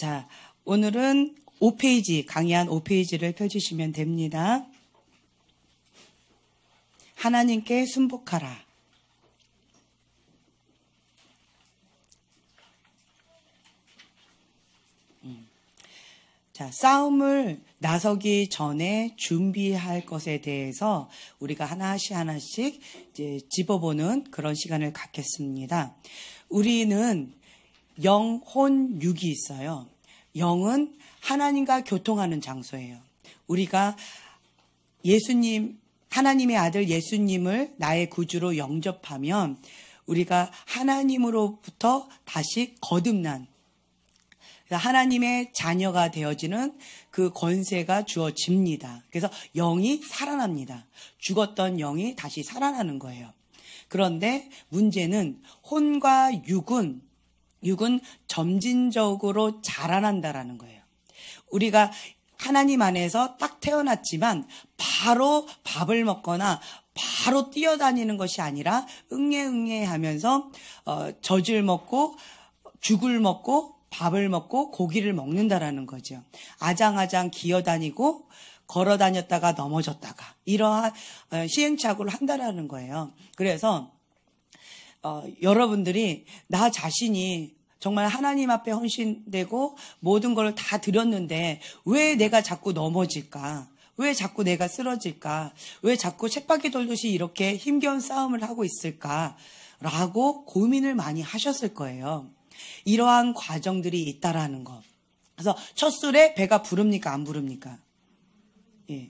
자, 오늘은 5페이지, 강의한 5페이지를 펴주시면 됩니다. 하나님께 순복하라. 자, 싸움을 나서기 전에 준비할 것에 대해서 우리가 하나씩 이제 짚어보는 그런 시간을 갖겠습니다. 우리는 영, 혼, 육이 있어요. 영은 하나님과 교통하는 장소예요. 우리가 예수님, 하나님의 아들 예수님을 나의 구주로 영접하면 우리가 하나님으로부터 다시 거듭난 하나님의 자녀가 되어지는 그 권세가 주어집니다. 그래서 영이 살아납니다. 죽었던 영이 다시 살아나는 거예요. 그런데 문제는 혼과 육은 점진적으로 자라난다라는 거예요. 우리가 하나님 안에서 딱 태어났지만 바로 밥을 먹거나 바로 뛰어다니는 것이 아니라 응애응애 하면서 젖을 먹고 죽을 먹고 밥을 먹고 고기를 먹는다라는 거죠. 아장아장 기어다니고 걸어다녔다가 넘어졌다가 이러한 시행착오를 한다라는 거예요. 그래서 여러분들이 나 자신이 정말 하나님 앞에 헌신되고 모든 걸 다 드렸는데 왜 내가 자꾸 넘어질까? 왜 자꾸 내가 쓰러질까? 왜 자꾸 쳇바퀴 돌듯이 이렇게 힘겨운 싸움을 하고 있을까? 라고 고민을 많이 하셨을 거예요. 이러한 과정들이 있다라는 거. 그래서 첫 술에 배가 부릅니까? 안 부릅니까? 예.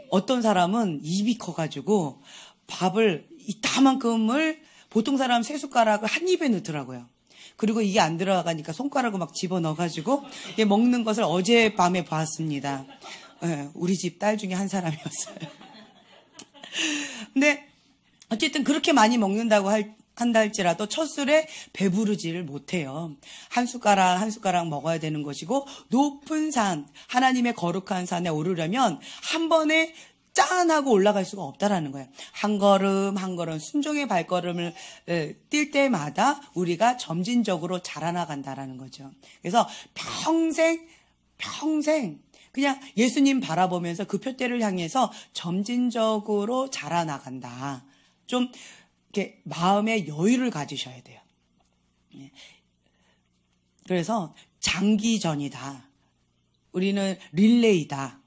어떤 사람은 입이 커가지고 밥을 이따만큼을 보통 사람 세 숟가락을 한 입에 넣더라고요. 그리고 이게 안 들어가니까 손가락을 막 집어넣어가지고 먹는 것을 어젯밤에 봤습니다. 예, 우리 집 딸 중에 한 사람이었어요. 근데 어쨌든 그렇게 많이 먹는다고 한다 할지라도 첫 술에 배부르지를 못해요. 한 숟가락 한 숟가락 먹어야 되는 것이고 높은 산, 하나님의 거룩한 산에 오르려면 한 번에 짠 하고 올라갈 수가 없다라는 거예요. 한 걸음 한 걸음 순종의 발걸음을 뛸 때마다 우리가 점진적으로 자라나간다라는 거죠. 그래서 평생 그냥 예수님 바라보면서 그 표대를 향해서 점진적으로 자라나간다. 좀 이렇게 마음의 여유를 가지셔야 돼요. 그래서 장기전이다. 우리는 릴레이다.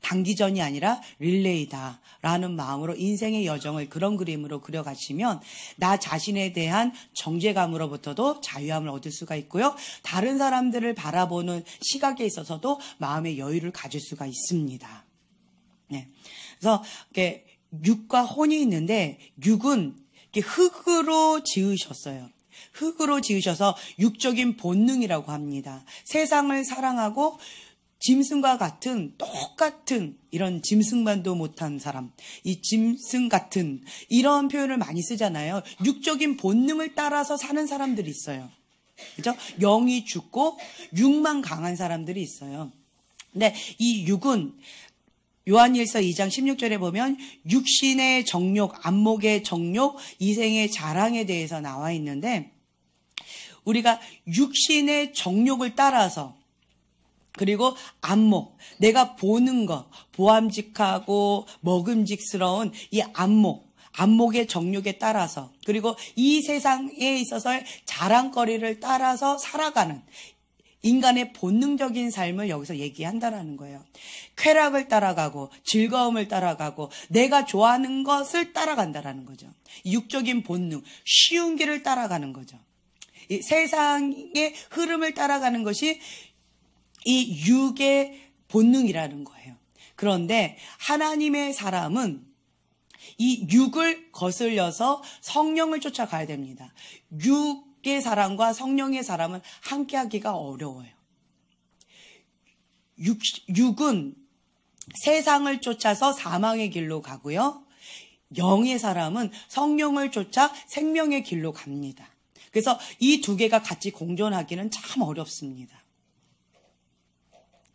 단기전이 아니라 릴레이다 라는 마음으로 인생의 여정을 그런 그림으로 그려가시면 나 자신에 대한 정죄감으로부터도 자유함을 얻을 수가 있고요. 다른 사람들을 바라보는 시각에 있어서도 마음의 여유를 가질 수가 있습니다. 네. 그래서 이렇게 육과 혼이 있는데 육은 이렇게 흙으로 지으셨어요. 흙으로 지으셔서 육적인 본능이라고 합니다. 세상을 사랑하고 짐승과 같은 똑같은 이런 짐승만도 못한 사람, 이 짐승 같은 이런 표현을 많이 쓰잖아요. 육적인 본능을 따라서 사는 사람들이 있어요. 그죠? 영이 죽고 육만 강한 사람들이 있어요. 근데 이 육은 요한일서 2장 16절에 보면 육신의 정욕, 안목의 정욕, 이생의 자랑에 대해서 나와 있는데 우리가 육신의 정욕을 따라서 그리고 안목, 내가 보는 것, 보암직하고 먹음직스러운 이 안목의 정욕에 따라서 그리고 이 세상에 있어서의 자랑거리를 따라서 살아가는 인간의 본능적인 삶을 여기서 얘기한다라는 거예요. 쾌락을 따라가고 즐거움을 따라가고 내가 좋아하는 것을 따라간다라는 거죠. 육적인 본능, 쉬운 길을 따라가는 거죠. 이 세상의 흐름을 따라가는 것이 이 육의 본능이라는 거예요. 그런데 하나님의 사람은 이 육을 거슬려서 성령을 쫓아가야 됩니다. 육의 사람과 성령의 사람은 함께하기가 어려워요. 육은 세상을 쫓아서 사망의 길로 가고요. 영의 사람은 성령을 쫓아 생명의 길로 갑니다. 그래서 이 두 개가 같이 공존하기는 참 어렵습니다.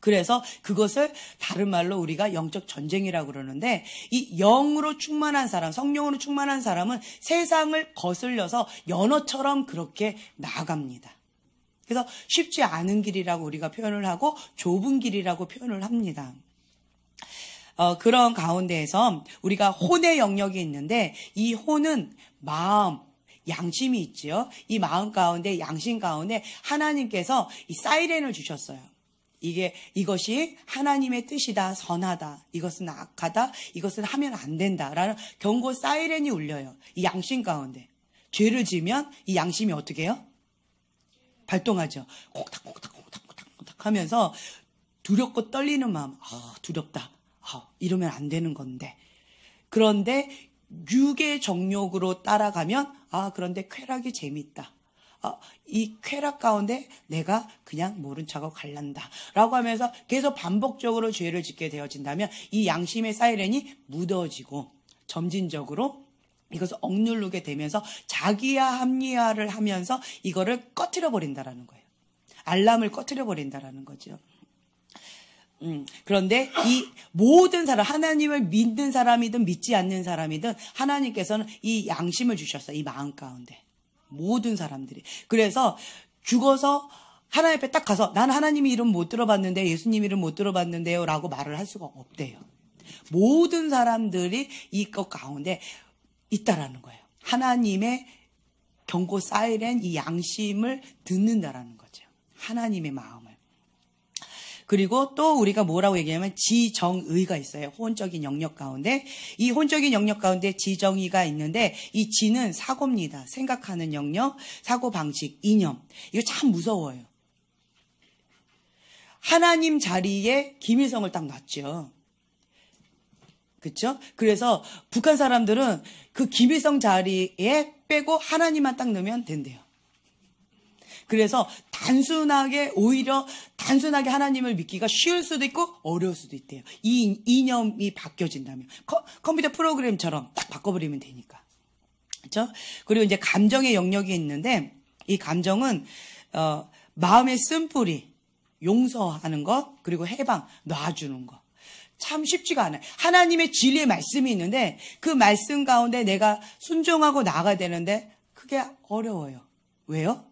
그래서 그것을 다른 말로 우리가 영적 전쟁이라고 그러는데 이 영으로 충만한 사람, 성령으로 충만한 사람은 세상을 거슬려서 연어처럼 그렇게 나아갑니다. 그래서 쉽지 않은 길이라고 우리가 표현을 하고 좁은 길이라고 표현을 합니다. 그런 가운데에서 우리가 혼의 영역이 있는데 이 혼은 마음, 양심이 있지요. 이 마음 가운데, 양심 가운데 하나님께서 이 사이렌을 주셨어요. 이것이 하나님의 뜻이다, 선하다, 이것은 악하다, 이것은 하면 안 된다라는 경고 사이렌이 울려요. 이 양심 가운데. 죄를 지으면 이 양심이 어떻게 해요? 발동하죠. 콩닥콩닥 하면서 두렵고 떨리는 마음, 두렵다. 이러면 안 되는 건데. 그런데 육의 정욕으로 따라가면 그런데 쾌락이 재밌다. 이 쾌락 가운데 내가 그냥 모른 척하고 갈란다 라고 하면서 계속 반복적으로 죄를 짓게 되어진다면 이 양심의 사이렌이 묻어지고 점진적으로 이것을 억누르게 되면서 자기야 합리화를 하면서 이거를 꺼트려 버린다라는 거예요. 알람을 꺼트려 버린다라는 거죠. 그런데 이 모든 사람, 하나님을 믿는 사람이든 믿지 않는 사람이든 하나님께서는 이 양심을 주셨어요. 이 마음 가운데. 모든 사람들이. 그래서 죽어서 하나님 앞에 딱 가서 나는 하나님 이름 못 들어봤는데 예수님 이름 못 들어봤는데요 라고 말을 할 수가 없대요. 모든 사람들이 이것 가운데 있다라는 거예요. 하나님의 경고 사이렌 이 양심을 듣는다라는 거죠. 하나님의 마음을. 그리고 또 우리가 뭐라고 얘기하면 지정의가 있어요. 혼적인 영역 가운데. 이 혼적인 영역 가운데 지정의가 있는데 이 지는 사고입니다. 생각하는 영역, 사고방식, 이념. 이거 참 무서워요. 하나님 자리에 김일성을 딱 놨죠. 그렇죠? 그래서 북한 사람들은 그 김일성 자리에 빼고 하나님만 딱 넣으면 된대요. 그래서 오히려 단순하게 하나님을 믿기가 쉬울 수도 있고 어려울 수도 있대요. 이 이념이 바뀌어진다면. 컴퓨터 프로그램처럼 딱 바꿔버리면 되니까. 그렇죠? 그리고 이제 감정의 영역이 있는데 이 감정은 마음의 쓴뿌리, 용서하는 것, 그리고 해방, 놔주는 것. 참 쉽지가 않아요. 하나님의 진리의 말씀이 있는데 그 말씀 가운데 내가 순종하고 나가야 되는데 그게 어려워요. 왜요?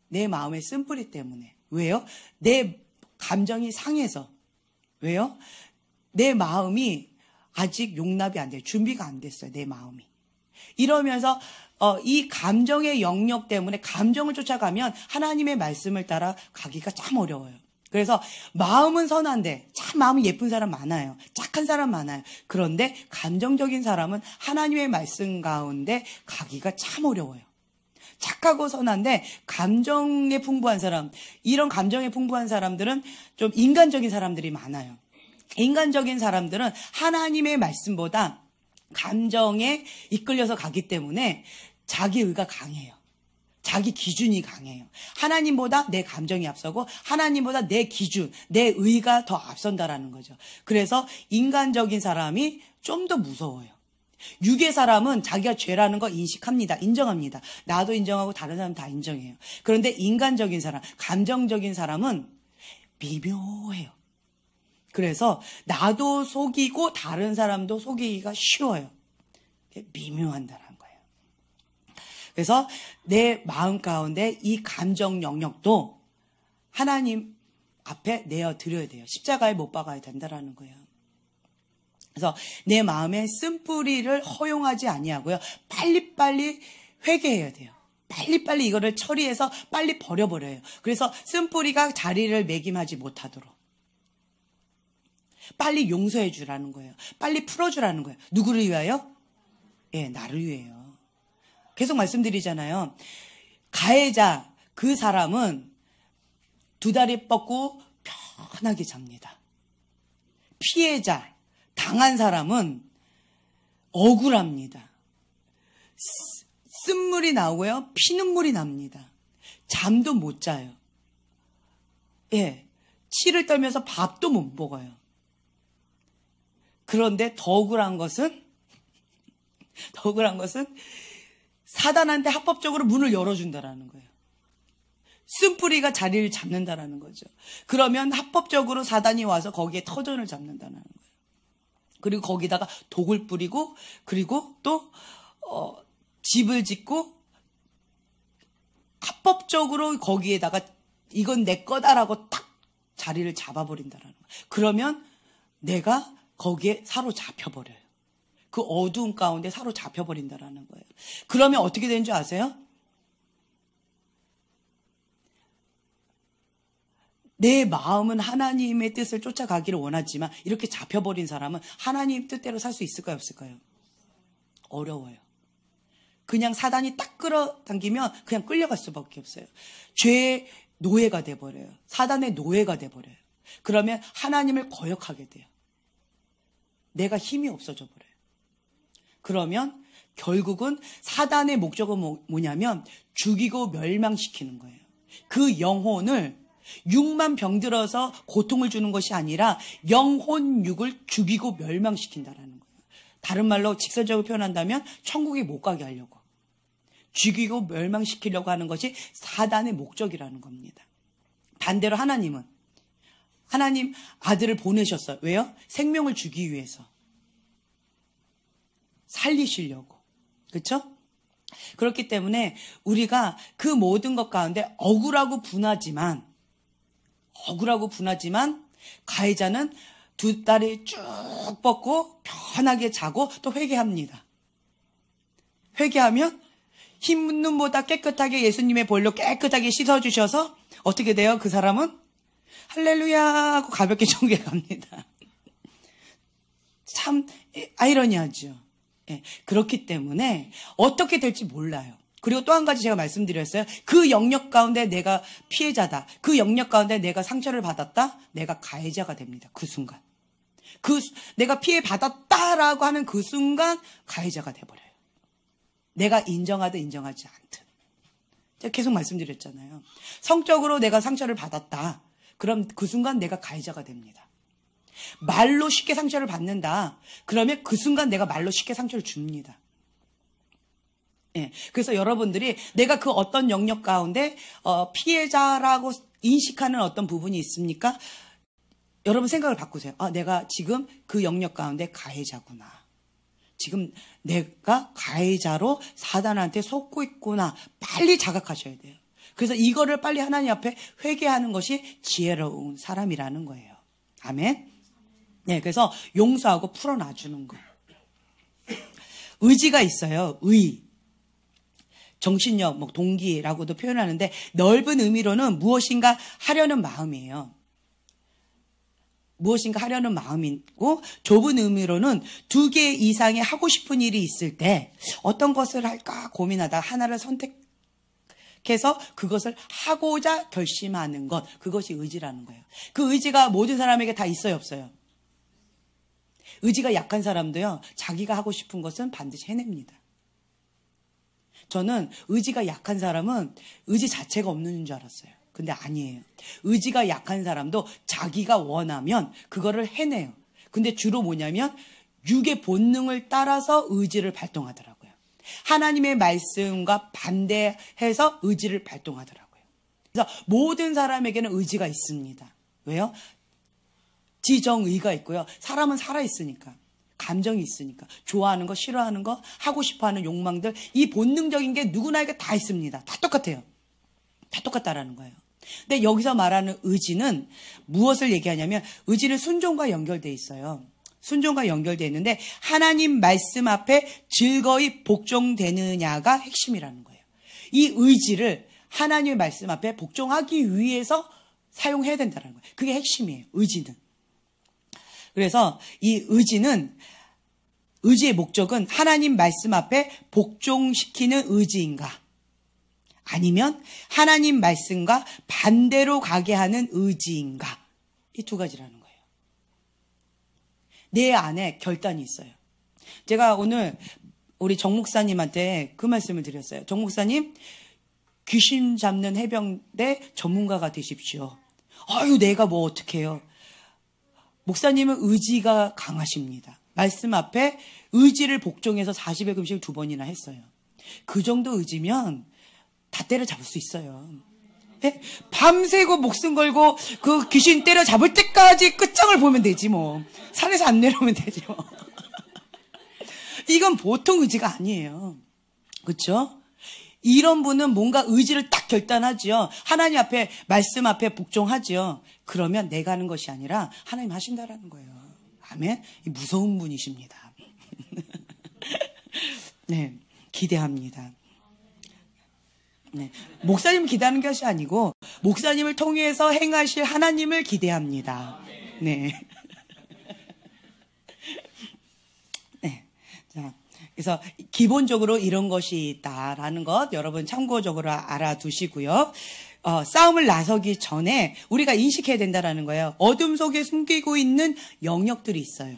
내 마음의 쓴뿌리 때문에. 왜요? 내 감정이 상해서. 왜요? 내 마음이 아직 용납이 안 돼요. 준비가 안 됐어요. 내 마음이. 이러면서 이 감정의 영역 때문에 감정을 쫓아가면 하나님의 말씀을 따라 가기가 참 어려워요. 그래서 마음은 선한데 참 마음이 예쁜 사람 많아요. 착한 사람 많아요. 그런데 감정적인 사람은 하나님의 말씀 가운데 가기가 참 어려워요. 착하고 선한데 감정에 풍부한 사람, 이런 감정에 풍부한 사람들은 좀 인간적인 사람들이 많아요. 인간적인 사람들은 하나님의 말씀보다 감정에 이끌려서 가기 때문에 자기 의가 강해요. 자기 기준이 강해요. 하나님보다 내 감정이 앞서고 하나님보다 내 기준, 내 의가 더 앞선다라는 거죠. 그래서 인간적인 사람이 좀 더 무서워요. 육의 사람은 자기가 죄라는 거 인식합니다. 인정합니다. 나도 인정하고 다른 사람 다 인정해요. 그런데 인간적인 사람, 감정적인 사람은 미묘해요. 그래서 나도 속이고 다른 사람도 속이기가 쉬워요. 미묘한다는 거예요. 그래서 내 마음 가운데 이 감정 영역도 하나님 앞에 내어드려야 돼요. 십자가에 못 박아야 된다는 거예요. 그래서 내 마음의 쓴뿌리를 허용하지 아니하고요. 빨리빨리 회개해야 돼요. 빨리빨리 이거를 처리해서 빨리 버려버려요. 그래서 쓴뿌리가 자리를 매김하지 못하도록. 빨리 용서해 주라는 거예요. 빨리 풀어주라는 거예요. 누구를 위하여? 예, 나를 위해요. 계속 말씀드리잖아요. 가해자, 그 사람은 두 다리 뻗고 편하게 잡니다. 피해자, 당한 사람은 억울합니다. 쓴물이 나오고요. 피눈물이 납니다. 잠도 못 자요. 예, 치를 떨면서 밥도 못 먹어요. 그런데 더 억울한 것은 사단한테 합법적으로 문을 열어준다라는 거예요. 쓴뿌리가 자리를 잡는다라는 거죠. 그러면 합법적으로 사단이 와서 거기에 터전을 잡는다는 거예요. 그리고 거기다가 독을 뿌리고 그리고 또 집을 짓고 합법적으로 거기에다가 이건 내 거다라고 딱 자리를 잡아버린다라는 거예요. 그러면 내가 거기에 사로잡혀버려요. 그 어두운 가운데 사로잡혀버린다라는 거예요. 그러면 어떻게 되는 줄 아세요? 내 마음은 하나님의 뜻을 쫓아가기를 원하지만 이렇게 잡혀버린 사람은 하나님 뜻대로 살 수 있을까요, 없을까요? 어려워요. 그냥 사단이 딱 끌어당기면 그냥 끌려갈 수밖에 없어요. 죄의 노예가 돼버려요. 사단의 노예가 돼버려요. 그러면 하나님을 거역하게 돼요. 내가 힘이 없어져 버려요. 그러면 결국은 사단의 목적은 뭐냐면 죽이고 멸망시키는 거예요. 그 영혼을 육만 병들어서 고통을 주는 것이 아니라 영혼육을 죽이고 멸망시킨다라는 거예요. 다른 말로 직설적으로 표현한다면 천국에 못 가게 하려고, 죽이고 멸망시키려고 하는 것이 사단의 목적이라는 겁니다. 반대로 하나님은 하나님 아들을 보내셨어요. 왜요? 생명을 주기 위해서, 살리시려고. 그렇죠? 그렇기 때문에 우리가 그 모든 것 가운데 억울하고 분하지만 가해자는 두 다리 쭉 뻗고 편하게 자고 또 회개합니다. 회개하면 흰 눈보다 깨끗하게 예수님의 볼로 깨끗하게 씻어주셔서 어떻게 돼요? 그 사람은 할렐루야 하고 가볍게 천국에 갑니다. 참 아이러니하죠. 예, 그렇기 때문에 어떻게 될지 몰라요. 그리고 또 한 가지 제가 말씀드렸어요. 그 영역 가운데 내가 피해자다. 그 영역 가운데 내가 상처를 받았다. 내가 가해자가 됩니다. 그 순간. 내가 피해받았다라고 하는 그 순간 가해자가 돼버려요. 내가 인정하든 인정하지 않든. 제가 계속 말씀드렸잖아요. 성적으로 내가 상처를 받았다. 그럼 그 순간 내가 가해자가 됩니다. 말로 쉽게 상처를 받는다. 그러면 그 순간 내가 말로 쉽게 상처를 줍니다. 예, 그래서 여러분들이 내가 그 어떤 영역 가운데 피해자라고 인식하는 어떤 부분이 있습니까? 여러분 생각을 바꾸세요. 아, 내가 지금 그 영역 가운데 가해자구나. 지금 내가 가해자로 사단한테 속고 있구나. 빨리 자각하셔야 돼요. 그래서 이거를 빨리 하나님 앞에 회개하는 것이 지혜로운 사람이라는 거예요. 아멘. 네, 그래서 용서하고 풀어놔주는 거. 의지가 있어요. 정신력, 동기라고도 표현하는데 넓은 의미로는 무엇인가 하려는 마음이에요. 무엇인가 하려는 마음이고, 좁은 의미로는 두 개 이상의 하고 싶은 일이 있을 때 어떤 것을 할까 고민하다 하나를 선택해서 그것을 하고자 결심하는 것, 그것이 의지라는 거예요. 그 의지가 모든 사람에게 다 있어요, 없어요? 의지가 약한 사람도요, 자기가 하고 싶은 것은 반드시 해냅니다. 저는 의지가 약한 사람은 의지 자체가 없는 줄 알았어요. 근데 아니에요. 의지가 약한 사람도 자기가 원하면 그거를 해내요. 근데 주로 뭐냐면 육의 본능을 따라서 의지를 발동하더라고요. 하나님의 말씀과 반대해서 의지를 발동하더라고요. 그래서 모든 사람에게는 의지가 있습니다. 왜요? 지정의가 있고요. 사람은 살아있으니까. 감정이 있으니까. 좋아하는 거, 싫어하는 거, 하고 싶어하는 욕망들, 이 본능적인 게 누구나에게 다 있습니다. 다 똑같아요. 다 똑같다라는 거예요. 근데 여기서 말하는 의지는 무엇을 얘기하냐면, 의지는 순종과 연결돼 있어요. 순종과 연결돼 있는데 하나님 말씀 앞에 즐거이 복종되느냐가 핵심이라는 거예요. 이 의지를 하나님의 말씀 앞에 복종하기 위해서 사용해야 된다는 거예요. 그게 핵심이에요. 의지는. 그래서 이 의지의 목적은 하나님 말씀 앞에 복종시키는 의지인가, 아니면 하나님 말씀과 반대로 가게 하는 의지인가, 이 두 가지라는 거예요. 내 안에 결단이 있어요. 제가 오늘 우리 정 목사님한테 그 말씀을 드렸어요. 정 목사님, 귀신 잡는 해병대 전문가가 되십시오. 아유, 내가 뭐 어떡해요. 목사님은 의지가 강하십니다. 말씀 앞에 의지를 복종해서 40일 금식을 2번이나 했어요. 그 정도 의지면 다 때려잡을 수 있어요. 네? 밤새고 목숨 걸고 그 귀신 때려잡을 때까지 끝장을 보면 되지 뭐. 산에서 안 내려오면 되지 뭐. 이건 보통 의지가 아니에요. 그렇죠? 이런 분은 뭔가 의지를 딱 결단하지요. 하나님 앞에, 말씀 앞에 복종하지요. 그러면 내가 하는 것이 아니라 하나님 하신다라는 거예요. 아멘. 무서운 분이십니다. 네, 기대합니다. 네, 목사님을 기대하는 것이 아니고 목사님을 통해서 행하실 하나님을 기대합니다. 네. 네. 자, 그래서 기본적으로 이런 것이 있다라는 것 여러분 참고적으로 알아두시고요. 싸움을 나서기 전에 우리가 인식해야 된다라는 거예요. 어둠 속에 숨기고 있는 영역들이 있어요.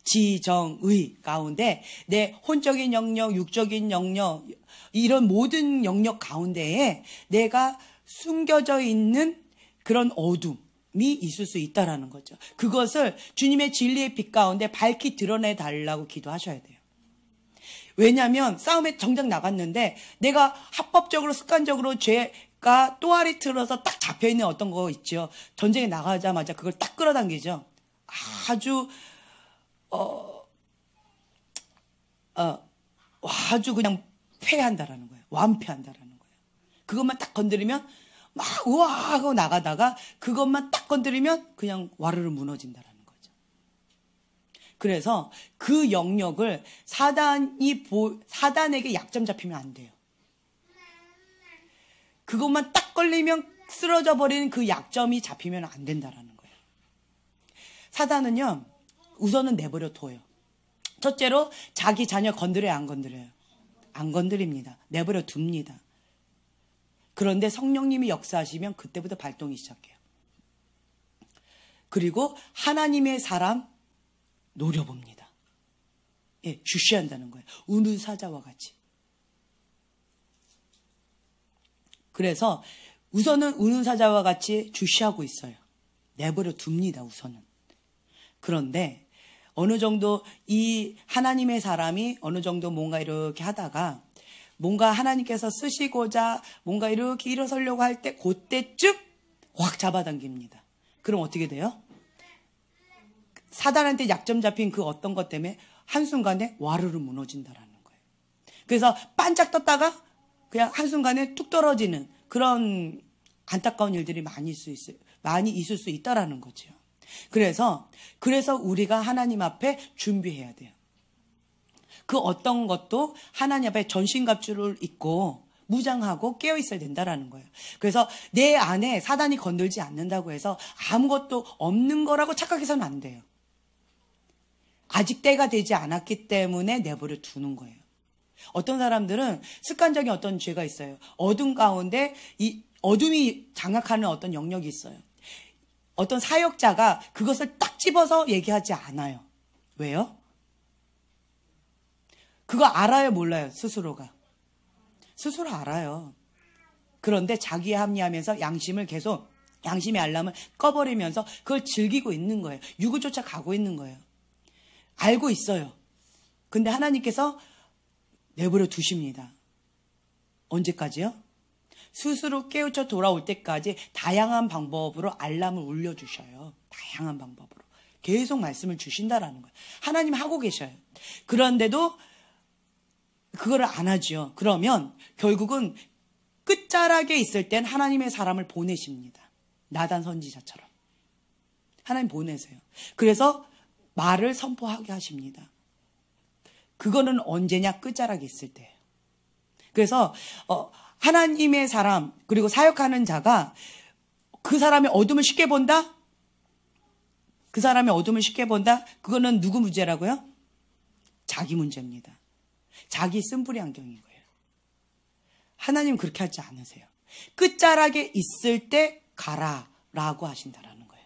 지정의 가운데 내 혼적인 영역, 육적인 영역, 이런 모든 영역 가운데에 내가 숨겨져 있는 그런 어둠이 있을 수 있다라는 거죠. 그것을 주님의 진리의 빛 가운데 밝히 드러내 달라고 기도하셔야 돼요. 왜냐하면 싸움에 정작 나갔는데 내가 합법적으로 습관적으로 죄가 또아리 틀어서 딱 잡혀있는 어떤 거 있죠. 전쟁에 나가자마자 그걸 딱 끌어당기죠. 아주 아주 그냥 패한다라는 거예요. 완패한다라는 거예요. 그것만 딱 건드리면 막 우와 하고 나가다가 그것만 딱 건드리면 그냥 와르르 무너진다라는 거죠. 그래서 그 영역을 사단에게 약점 잡히면 안 돼요. 그것만 딱 걸리면 쓰러져 버리는 그 약점이 잡히면 안 된다라는 거예요. 사단은요, 우선은 내버려 둬요. 첫째로 자기 자녀 건드려요, 안 건드려요? 안 건드립니다. 내버려 둡니다. 그런데 성령님이 역사하시면 그때부터 발동이 시작해요. 그리고 하나님의 사람 노려봅니다. 예, 주시한다는 거예요. 우는 사자와 같이. 그래서 우선은 우는 사자와 같이 주시하고 있어요. 내버려 둡니다, 우선은. 그런데 어느 정도 이 하나님의 사람이 어느 정도 뭔가 이렇게 하다가 뭔가 하나님께서 쓰시고자 뭔가 이렇게 일어서려고 할 때 그때쯤 확 잡아당깁니다. 그럼 어떻게 돼요? 사단한테 약점 잡힌 그 어떤 것 때문에 한순간에 와르르 무너진다라는 거예요. 그래서 반짝 떴다가 그냥 한순간에 뚝 떨어지는 그런 안타까운 일들이 많이 있을 수 있다라는 거죠. 그래서 우리가 하나님 앞에 준비해야 돼요. 그 어떤 것도 하나님 앞에 전신갑주를 입고 무장하고 깨어 있어야 된다라는 거예요. 그래서 내 안에 사단이 건들지 않는다고 해서 아무것도 없는 거라고 착각해서는 안 돼요. 아직 때가 되지 않았기 때문에 내버려 두는 거예요. 어떤 사람들은 습관적인 어떤 죄가 있어요. 어둠 가운데 이 어둠이 장악하는 어떤 영역이 있어요. 어떤 사역자가 그것을 딱 집어서 얘기하지 않아요. 왜요? 그거 알아요, 몰라요? 스스로가. 스스로 알아요. 그런데 자기에 합리하면서 양심의 알람을 꺼버리면서 그걸 즐기고 있는 거예요. 육을 쫓아 가고 있는 거예요. 알고 있어요. 근데 하나님께서 내버려 두십니다. 언제까지요? 스스로 깨우쳐 돌아올 때까지 다양한 방법으로 알람을 울려주셔요. 다양한 방법으로. 계속 말씀을 주신다라는 거예요. 하나님 하고 계셔요. 그런데도 그거를 안 하죠. 그러면 결국은 끝자락에 있을 땐 하나님의 사람을 보내십니다. 나단 선지자처럼. 하나님 보내세요. 그래서 말을 선포하게 하십니다. 그거는 언제냐? 끝자락에 있을 때예요. 그래서 하나님의 사람 그리고 사역하는 자가 그 사람의 어둠을 쉽게 본다? 그 사람의 어둠을 쉽게 본다? 그거는 누구 문제라고요? 자기 문제입니다. 자기 쓴뿌리 안경인 거예요. 하나님 그렇게 하지 않으세요. 끝자락에 있을 때 가라라고 하신다라는 거예요.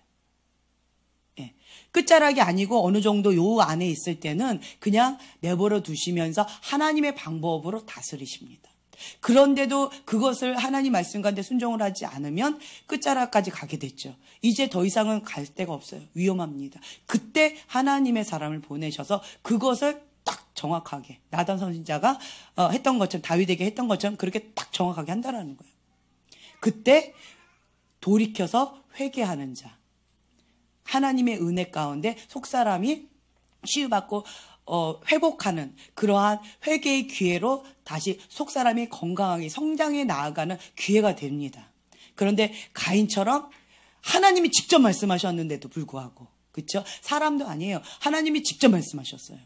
예. 끝자락이 아니고 어느 정도 요 안에 있을 때는 그냥 내버려 두시면서 하나님의 방법으로 다스리십니다. 그런데도 그것을 하나님 말씀 가운데 순종을 하지 않으면 끝자락까지 가게 됐죠. 이제 더 이상은 갈 데가 없어요. 위험합니다. 그때 하나님의 사람을 보내셔서 그것을 딱 정확하게 나단 선지자가 했던 것처럼 다윗에게 했던 것처럼 그렇게 딱 정확하게 한다라는 거예요. 그때 돌이켜서 회개하는 자, 하나님의 은혜 가운데 속사람이 치유받고 회복하는 그러한 회개의 기회로 다시 속사람이 건강하게 성장해 나아가는 기회가 됩니다. 그런데 가인처럼 하나님이 직접 말씀하셨는데도 불구하고, 그렇죠? 사람도 아니에요. 하나님이 직접 말씀하셨어요.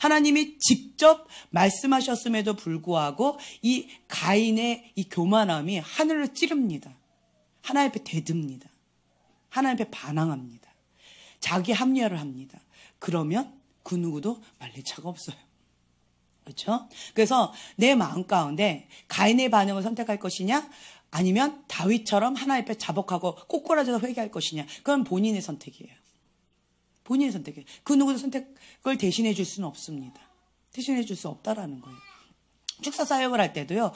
하나님이 직접 말씀하셨음에도 불구하고 이 가인의 이 교만함이 하늘을 찌릅니다. 하나님 앞에 대듭니다. 하나님 앞에 반항합니다. 자기 합리화를 합니다. 그러면 그 누구도 말릴 차가 없어요. 그렇죠? 그래서 내 마음 가운데 가인의 반응을 선택할 것이냐, 아니면 다윗처럼 하나님 앞에 자복하고 꼬꾸라져서 회개할 것이냐, 그건 본인의 선택이에요. 본인의 선택이에요. 그 누구도 선택을 대신해 줄 수는 없습니다. 대신해 줄 수 없다라는 거예요. 축사 사역을 할 때도요,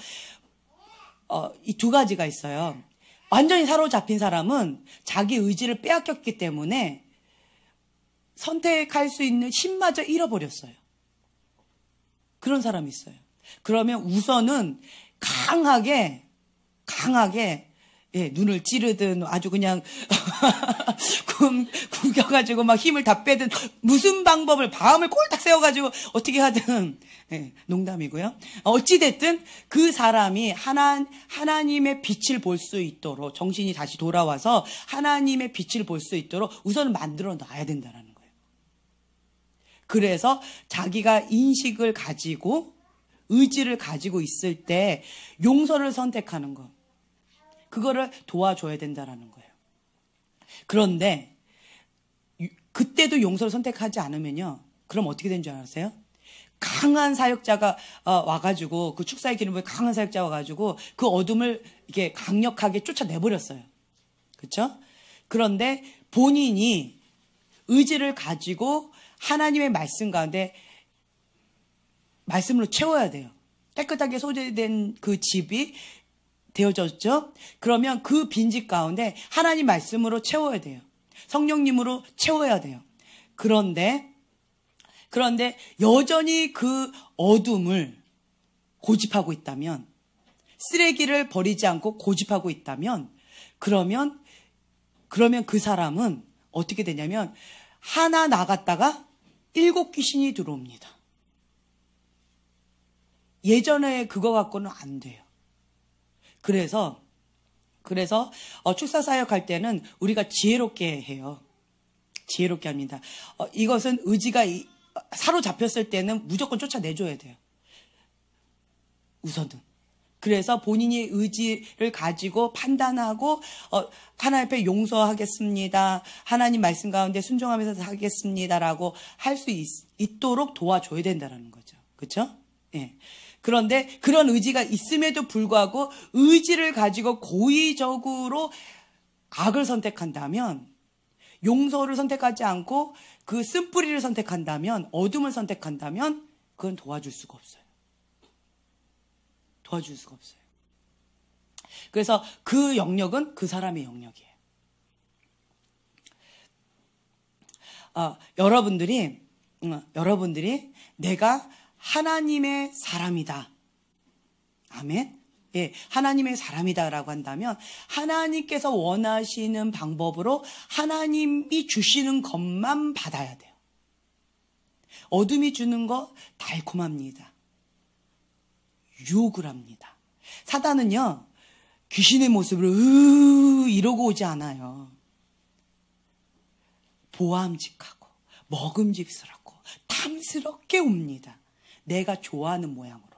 이 두 가지가 있어요. 완전히 사로잡힌 사람은 자기 의지를 빼앗겼기 때문에 선택할 수 있는 힘마저 잃어버렸어요. 그런 사람이 있어요. 그러면 우선은 강하게 눈을 찌르든 아주 그냥 굶겨가지고 막 힘을 다 빼든 무슨 방법을 밤을 꼴딱 세워가지고 어떻게 하든, 농담이고요. 어찌됐든 그 사람이 하나님의 빛을 볼 수 있도록, 정신이 다시 돌아와서 하나님의 빛을 볼 수 있도록 우선 만들어 놔야 된다는 거예요. 그래서 자기가 인식을 가지고 의지를 가지고 있을 때 용서를 선택하는 것, 그거를 도와줘야 된다는 거예요. 그런데 그때도 용서를 선택하지 않으면요, 그럼 어떻게 된 줄 아세요? 강한 사역자가 와가지고, 그 축사의 기름부에 강한 사역자가 와가지고 그 어둠을 이렇게 강력하게 쫓아내버렸어요. 그렇죠? 그런데 본인이 의지를 가지고 하나님의 말씀 가운데 말씀으로 채워야 돼요. 깨끗하게 소재된 그 집이 되어졌죠? 그러면 그 빈집 가운데 하나님 말씀으로 채워야 돼요. 성령님으로 채워야 돼요. 그런데 여전히 그 어둠을 고집하고 있다면, 쓰레기를 버리지 않고 고집하고 있다면, 그러면 그 사람은 어떻게 되냐면 하나 나갔다가 7 귀신이 들어옵니다. 예전에 그거 갖고는 안 돼요. 그래서 축사 사역할 때는 우리가 지혜롭게 해요. 지혜롭게 합니다. 이것은 의지가 사로잡혔을 때는 무조건 쫓아내줘야 돼요. 우선은. 그래서 본인이 의지를 가지고 판단하고 하나님 앞에 용서하겠습니다, 하나님 말씀 가운데 순종하면서 하겠습니다라고 할 수 있도록 도와줘야 된다는 거죠. 그렇죠? 예. 그런데 그런 의지가 있음에도 불구하고 의지를 가지고 고의적으로 악을 선택한다면, 용서를 선택하지 않고 그 쓴뿌리를 선택한다면, 어둠을 선택한다면, 그건 도와줄 수가 없어요. 도와줄 수가 없어요. 그래서 그 영역은 그 사람의 영역이에요. 여러분들이 내가 하나님의 사람이다. 아멘. 예, 하나님의 사람이다라고 한다면 하나님께서 원하시는 방법으로 하나님이 주시는 것만 받아야 돼요. 어둠이 주는 거 달콤합니다. 유혹을 합니다. 사단은요, 귀신의 모습으로 이러고 오지 않아요. 보암직하고 먹음직스럽고 탐스럽게 옵니다. 내가 좋아하는 모양으로.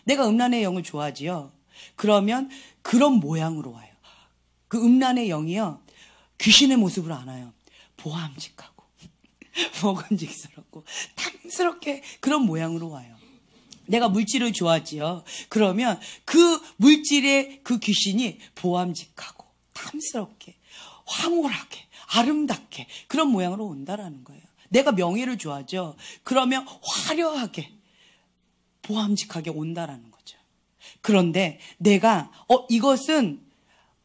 내가 음란의 영을 좋아하지요. 그러면 그런 모양으로 와요. 그 음란의 영이요, 귀신의 모습으로 안 와요. 보암직하고 먹음직스럽고 탐스럽게 그런 모양으로 와요. 내가 물질을 좋아하지요. 그러면 그 물질의 그 귀신이 보암직하고 탐스럽게 황홀하게 아름답게 그런 모양으로 온다라는 거예요. 내가 명예를 좋아하죠. 그러면 화려하게 보암직하게 온다라는 거죠. 그런데 내가 이것은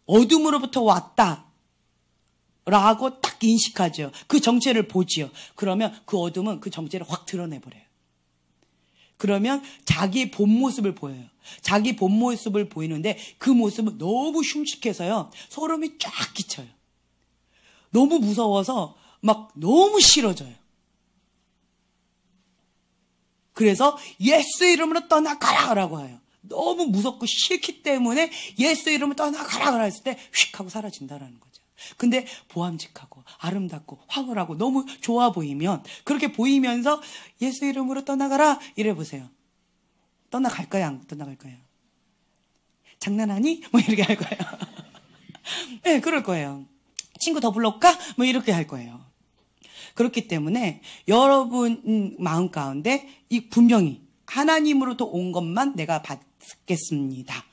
어둠으로부터 왔다 라고 딱 인식하죠. 그 정체를 보지요. 그러면 그 어둠은 그 정체를 확 드러내버려요. 그러면 자기 본 모습을 보여요. 자기 본 모습을 보이는데 그 모습은 너무 흉측해서요, 소름이 쫙 끼쳐요. 너무 무서워서 막 너무 싫어져요. 그래서 예수 이름으로 떠나가라라고 해요. 너무 무섭고 싫기 때문에 예수 이름으로 떠나가라 했을 때 휙 하고 사라진다라는 거죠. 근데 보암직하고 아름답고 황홀하고 너무 좋아 보이면, 그렇게 보이면서 예수 이름으로 떠나가라 이래 보세요. 떠나갈까요? 안 떠나갈까요? 장난하니? 뭐 이렇게 할 거예요. 네, 그럴 거예요. 친구 더 불러올까? 뭐 이렇게 할 거예요. 그렇기 때문에 여러분 마음 가운데 이 분명히 하나님으로부터 온 것만 내가 받겠습니다.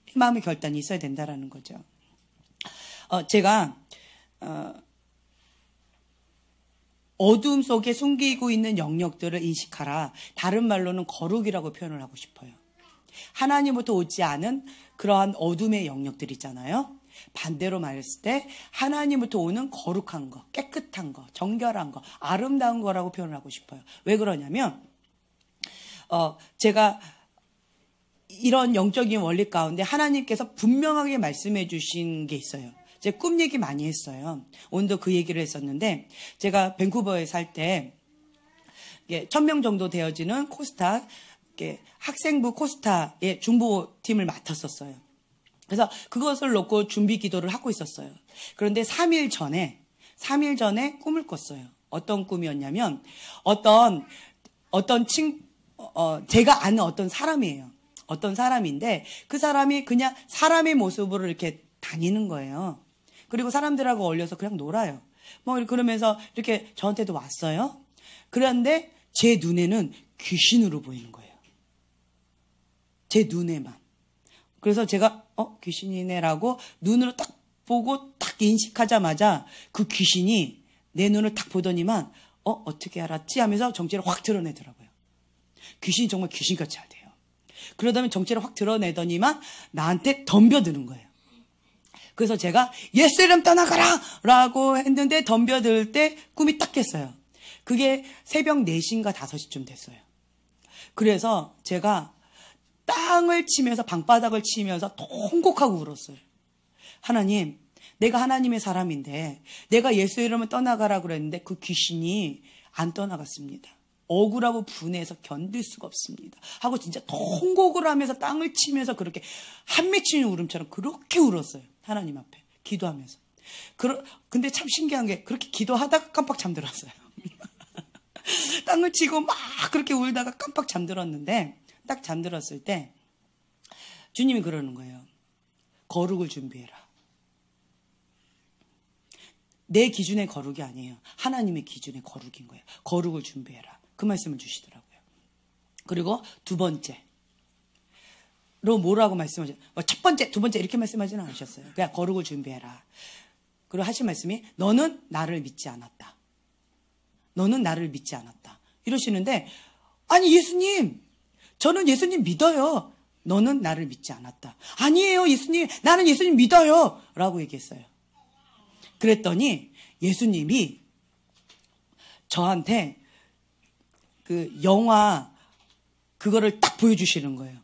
이 마음의 결단이 있어야 된다라는 거죠. 제가 어둠 속에 숨기고 있는 영역들을 인식하라. 다른 말로는 거룩이라고 표현을 하고 싶어요. 하나님부터 오지 않은 그러한 어둠의 영역들 있잖아요. 반대로 말했을 때 하나님부터 오는 거룩한 거, 깨끗한 거, 정결한 거, 아름다운 거라고 표현을 하고 싶어요. 왜 그러냐면 제가 이런 영적인 원리 가운데 하나님께서 분명하게 말씀해 주신 게 있어요. 제가 꿈 얘기 많이 했어요. 오늘도 그 얘기를 했었는데, 제가 밴쿠버에 살 때 1000명 정도 되어지는 코스타, 학생부 코스타의 중보팀을 맡았었어요. 그래서 그것을 놓고 준비 기도를 하고 있었어요. 그런데 3일 전에 꿈을 꿨어요. 어떤 꿈이었냐면, 제가 아는 어떤 사람이에요. 어떤 사람인데, 그 사람이 그냥 사람의 모습으로 이렇게 다니는 거예요. 그리고 사람들하고 어울려서 그냥 놀아요. 뭐 그러면서 이렇게 저한테도 왔어요. 그런데 제 눈에는 귀신으로 보이는 거예요. 제 눈에만. 그래서 제가 귀신이네라고 눈으로 딱 보고 딱 인식하자마자 그 귀신이 내 눈을 딱 보더니만 어떻게 알았지 하면서 정체를 확 드러내더라고요. 귀신이 정말 귀신같이 잘 돼요. 그러다면 정체를 확 드러내더니만 나한테 덤벼드는 거예요. 그래서 제가 예수 이름 떠나가라 라고 했는데 덤벼들 때 꿈이 딱 깼어요. 그게 새벽 4시인가 5시쯤 됐어요. 그래서 제가 땅을 치면서, 방바닥을 치면서 통곡하고 울었어요. 하나님, 내가 하나님의 사람인데 내가 예수 이름을 떠나가라 그랬는데 그 귀신이 안 떠나갔습니다. 억울하고 분해해서 견딜 수가 없습니다 하고 진짜 통곡을 하면서 땅을 치면서 그렇게 한 맺히는 울음처럼 그렇게 울었어요. 하나님 앞에 기도하면서. 근데 참 신기한 게, 그렇게 기도하다가 깜빡 잠들었어요. 땅을 치고 막 그렇게 울다가 깜빡 잠들었는데, 딱 잠들었을 때 주님이 그러는 거예요. 거룩을 준비해라. 내 기준의 거룩이 아니에요. 하나님의 기준의 거룩인 거예요. 거룩을 준비해라. 그 말씀을 주시더라고요. 그리고 두 번째로 뭐라고 말씀하셨어요? 첫 번째, 두 번째 이렇게 말씀하지는 않으셨어요. 그냥 거룩을 준비해라. 그리고 하신 말씀이 너는 나를 믿지 않았다. 너는 나를 믿지 않았다. 이러시는데, 아니 예수님, 저는 예수님 믿어요. 너는 나를 믿지 않았다. 아니에요 예수님, 나는 예수님 믿어요 라고 얘기했어요. 그랬더니 예수님이 저한테 그 영화 그거를 딱 보여주시는 거예요.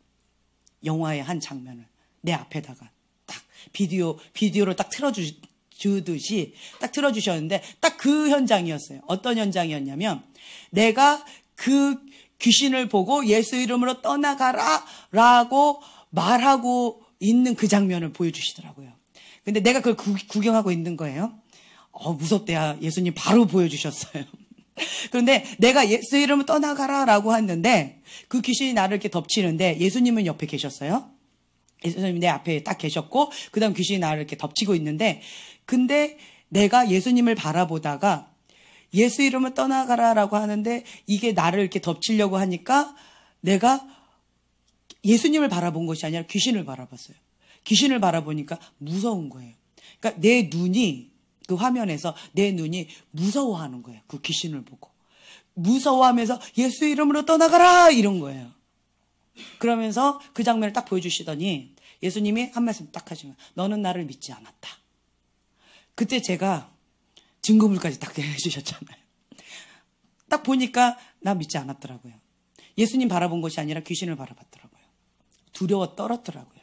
영화의 한 장면을 내 앞에다가 딱 비디오로 딱 틀어주듯이 딱 틀어주셨는데, 딱 그 현장이었어요. 어떤 현장이었냐면, 내가 그 귀신을 보고 예수 이름으로 떠나가라 라고 말하고 있는 그 장면을 보여주시더라고요. 근데 내가 그걸 구경하고 있는 거예요. 무섭대야. 예수님 바로 보여주셨어요. 그런데 내가 예수 이름으로 떠나가라 라고 했는데 그 귀신이 나를 이렇게 덮치는데, 예수님은 옆에 계셨어요. 예수님 내 앞에 딱 계셨고, 그 다음 귀신이 나를 이렇게 덮치고 있는데, 근데 내가 예수님을 바라보다가 예수 이름을 떠나가라라고 하는데 이게 나를 이렇게 덮치려고 하니까 내가 예수님을 바라본 것이 아니라 귀신을 바라봤어요. 귀신을 바라보니까 무서운 거예요. 그러니까 내 눈이, 그 화면에서 내 눈이 무서워하는 거예요. 그 귀신을 보고. 무서워하면서 예수 이름으로 떠나가라 이런 거예요. 그러면서 그 장면을 딱 보여주시더니 예수님이 한 말씀 딱 하시면, 너는 나를 믿지 않았다. 그때 제가 증거물까지 딱 해주셨잖아요. 딱 보니까 나 믿지 않았더라고요. 예수님 바라본 것이 아니라 귀신을 바라봤더라고요. 두려워 떨었더라고요.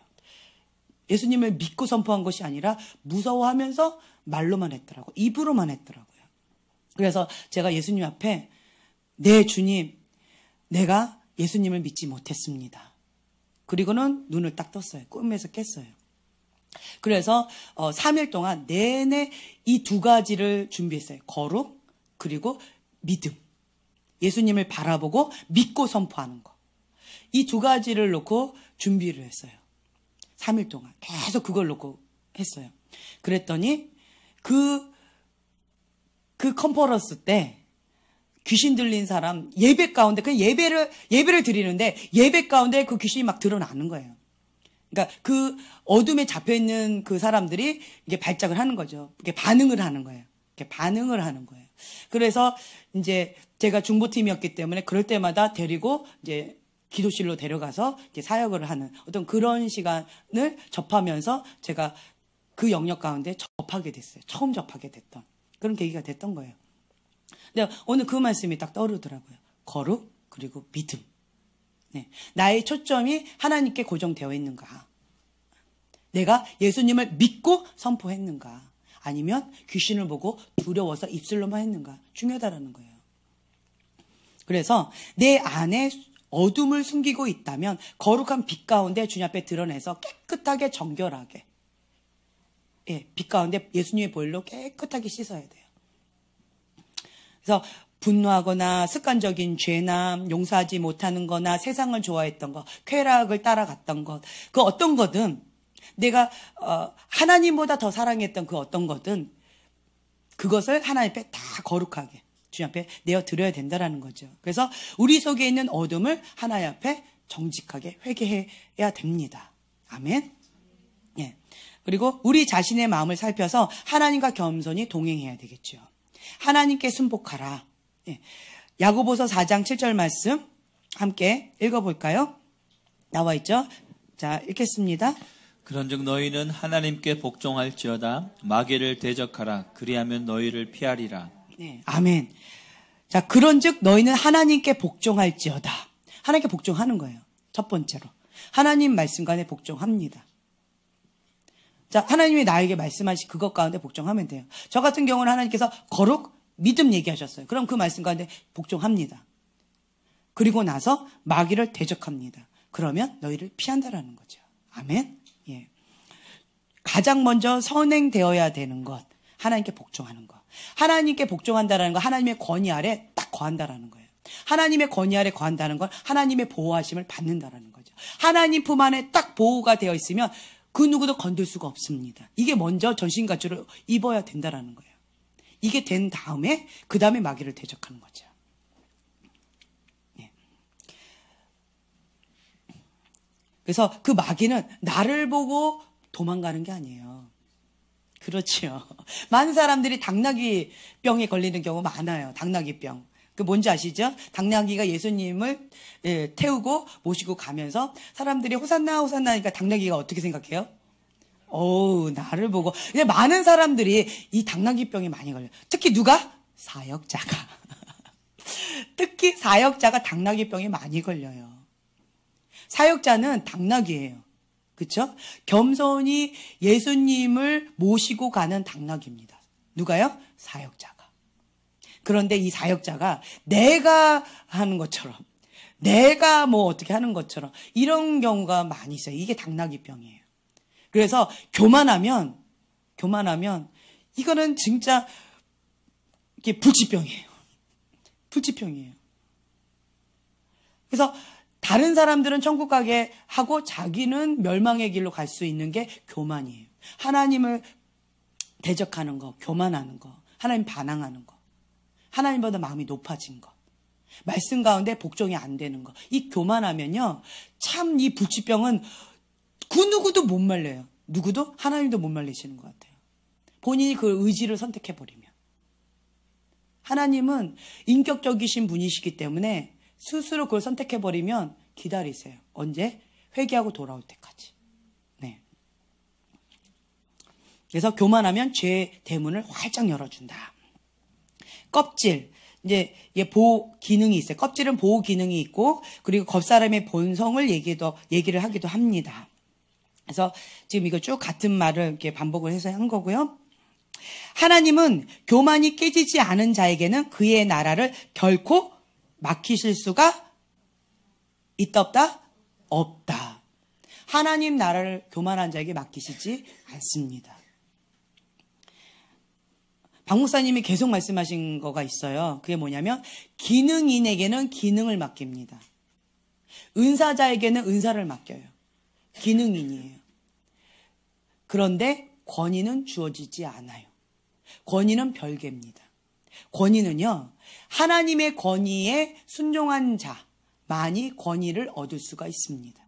예수님을 믿고 선포한 것이 아니라 무서워하면서 말로만 했더라고요. 입으로만 했더라고요. 그래서 제가 예수님 앞에, 네 주님, 내가 예수님을 믿지 못했습니다. 그리고는 눈을 딱 떴어요. 꿈에서 깼어요. 그래서 3일 동안 내내 이 두 가지를 준비했어요. 거룩 그리고 믿음. 예수님을 바라보고 믿고 선포하는 거. 이 두 가지를 놓고 준비를 했어요. 3일 동안 계속 그걸 놓고 했어요. 그랬더니 그 컨퍼런스 때 귀신 들린 사람 예배 가운데 그 예배를 드리는데 예배 가운데 그 귀신이 막 드러나는 거예요. 그러니까 그 어둠에 잡혀 있는 그 사람들이 이게 발작을 하는 거죠. 이게 반응을 하는 거예요. 이렇게 반응을 하는 거예요. 그래서 이제 제가 중보팀이었기 때문에 그럴 때마다 데리고 이제 기도실로 데려가서 이제 사역을 하는 어떤 그런 시간을 접하면서 제가 그 영역 가운데 접하게 됐어요. 처음 접하게 됐던 그런 계기가 됐던 거예요. 근데 오늘 그 말씀이 딱 떠오르더라고요. 거룩 그리고 믿음. 네. 나의 초점이 하나님께 고정되어 있는가? 내가 예수님을 믿고 선포했는가? 아니면 귀신을 보고 두려워서 입술로만 했는가? 중요하다라는 거예요. 그래서 내 안에 어둠을 숨기고 있다면 거룩한 빛 가운데 주님 앞에 드러내서 깨끗하게 정결하게 빛 가운데 예수님의 보혈로 깨끗하게 씻어야 돼요. 그래서 분노하거나 습관적인 죄남, 용서하지 못하는 거나 세상을 좋아했던 거, 쾌락을 따라갔던 것, 그 어떤 거든 내가 하나님보다 더 사랑했던 그 어떤 거든 그것을 하나님 앞에 다 거룩하게 주님 앞에 내어드려야 된다는 거죠. 그래서 우리 속에 있는 어둠을 하나님 앞에 정직하게 회개해야 됩니다. 아멘. 예. 그리고 우리 자신의 마음을 살펴서 하나님과 겸손히 동행해야 되겠죠. 하나님께 순복하라. 예. 야고보서 4장 7절 말씀 함께 읽어볼까요? 나와 있죠? 자, 읽겠습니다. 그런즉 너희는 하나님께 복종할지어다. 마귀를 대적하라. 그리하면 너희를 피하리라. 네, 아멘. 자, 그런즉 너희는 하나님께 복종할지어다. 하나님께 복종하는 거예요. 첫 번째로. 하나님 말씀 가운데 복종합니다. 자, 하나님이 나에게 말씀하신 그것 가운데 복종하면 돼요. 저 같은 경우는 하나님께서 거룩, 믿음 얘기하셨어요. 그럼 그 말씀 가운데 복종합니다. 그리고 나서 마귀를 대적합니다. 그러면 너희를 피한다라는 거죠. 아멘. 예. 가장 먼저 선행되어야 되는 것, 하나님께 복종하는 것. 하나님께 복종한다라는 건 하나님의 권위 아래 딱 거한다라는 거예요. 하나님의 권위 아래 거한다는 건 하나님의 보호하심을 받는다라는 거죠. 하나님 품 안에 딱 보호가 되어 있으면 그 누구도 건들 수가 없습니다. 이게 먼저 전신갑주를 입어야 된다라는 거예요. 이게 된 다음에 그 다음에 마귀를 대적하는 거죠. 네. 그래서 그 마귀는 나를 보고 도망가는 게 아니에요. 그렇죠. 많은 사람들이 당나귀병에 걸리는 경우 많아요. 당나귀병. 그 뭔지 아시죠? 당나귀가 예수님을 태우고 모시고 가면서 사람들이 호산나 호산나 하니까 당나귀가 어떻게 생각해요? 어우, 나를 보고. 근데 많은 사람들이 이 당나귀병에 많이 걸려요. 특히 누가? 사역자가. 특히 사역자가 당나귀병에 많이 걸려요. 사역자는 당나귀예요. 그렇죠? 겸손히 예수님을 모시고 가는 당나귀입니다. 누가요? 사역자가. 그런데 이 사역자가 내가 하는 것처럼, 내가 뭐 어떻게 하는 것처럼 이런 경우가 많이 있어요. 이게 당나귀병이에요. 그래서 교만하면 이거는 진짜 이게 불치병이에요. 불치병이에요. 그래서 다른 사람들은 천국 가게 하고 자기는 멸망의 길로 갈 수 있는 게 교만이에요. 하나님을 대적하는 거, 교만하는 거, 하나님 반항하는 거, 하나님보다 마음이 높아진 거, 말씀 가운데 복종이 안 되는 거. 이 교만하면요, 참 이 불치병은 그 누구도 못 말려요. 누구도 하나님도 못 말리시는 것 같아요. 본인이 그 의지를 선택해버리면. 하나님은 인격적이신 분이시기 때문에 스스로 그걸 선택해버리면 기다리세요. 언제? 회개하고 돌아올 때까지. 네. 그래서 교만하면 죄의 대문을 활짝 열어준다. 껍질. 이제 이게 보호 기능이 있어요. 껍질은 보호 기능이 있고, 그리고 겉사람의 본성을 얘기를 하기도 합니다. 그래서 지금 이거 쭉 같은 말을 이렇게 반복을 해서 한 거고요. 하나님은 교만이 깨지지 않은 자에게는 그의 나라를 결코 막히실 수가 있다 없다? 없다. 하나님 나라를 교만한 자에게 맡기시지 않습니다. 박 목사님이 계속 말씀하신 거가 있어요. 그게 뭐냐면 기능인에게는 기능을 맡깁니다. 은사자에게는 은사를 맡겨요. 기능인이에요. 그런데 권위는 주어지지 않아요. 권위는 별개입니다. 권위는요, 하나님의 권위에 순종한 자만이 권위를 얻을 수가 있습니다.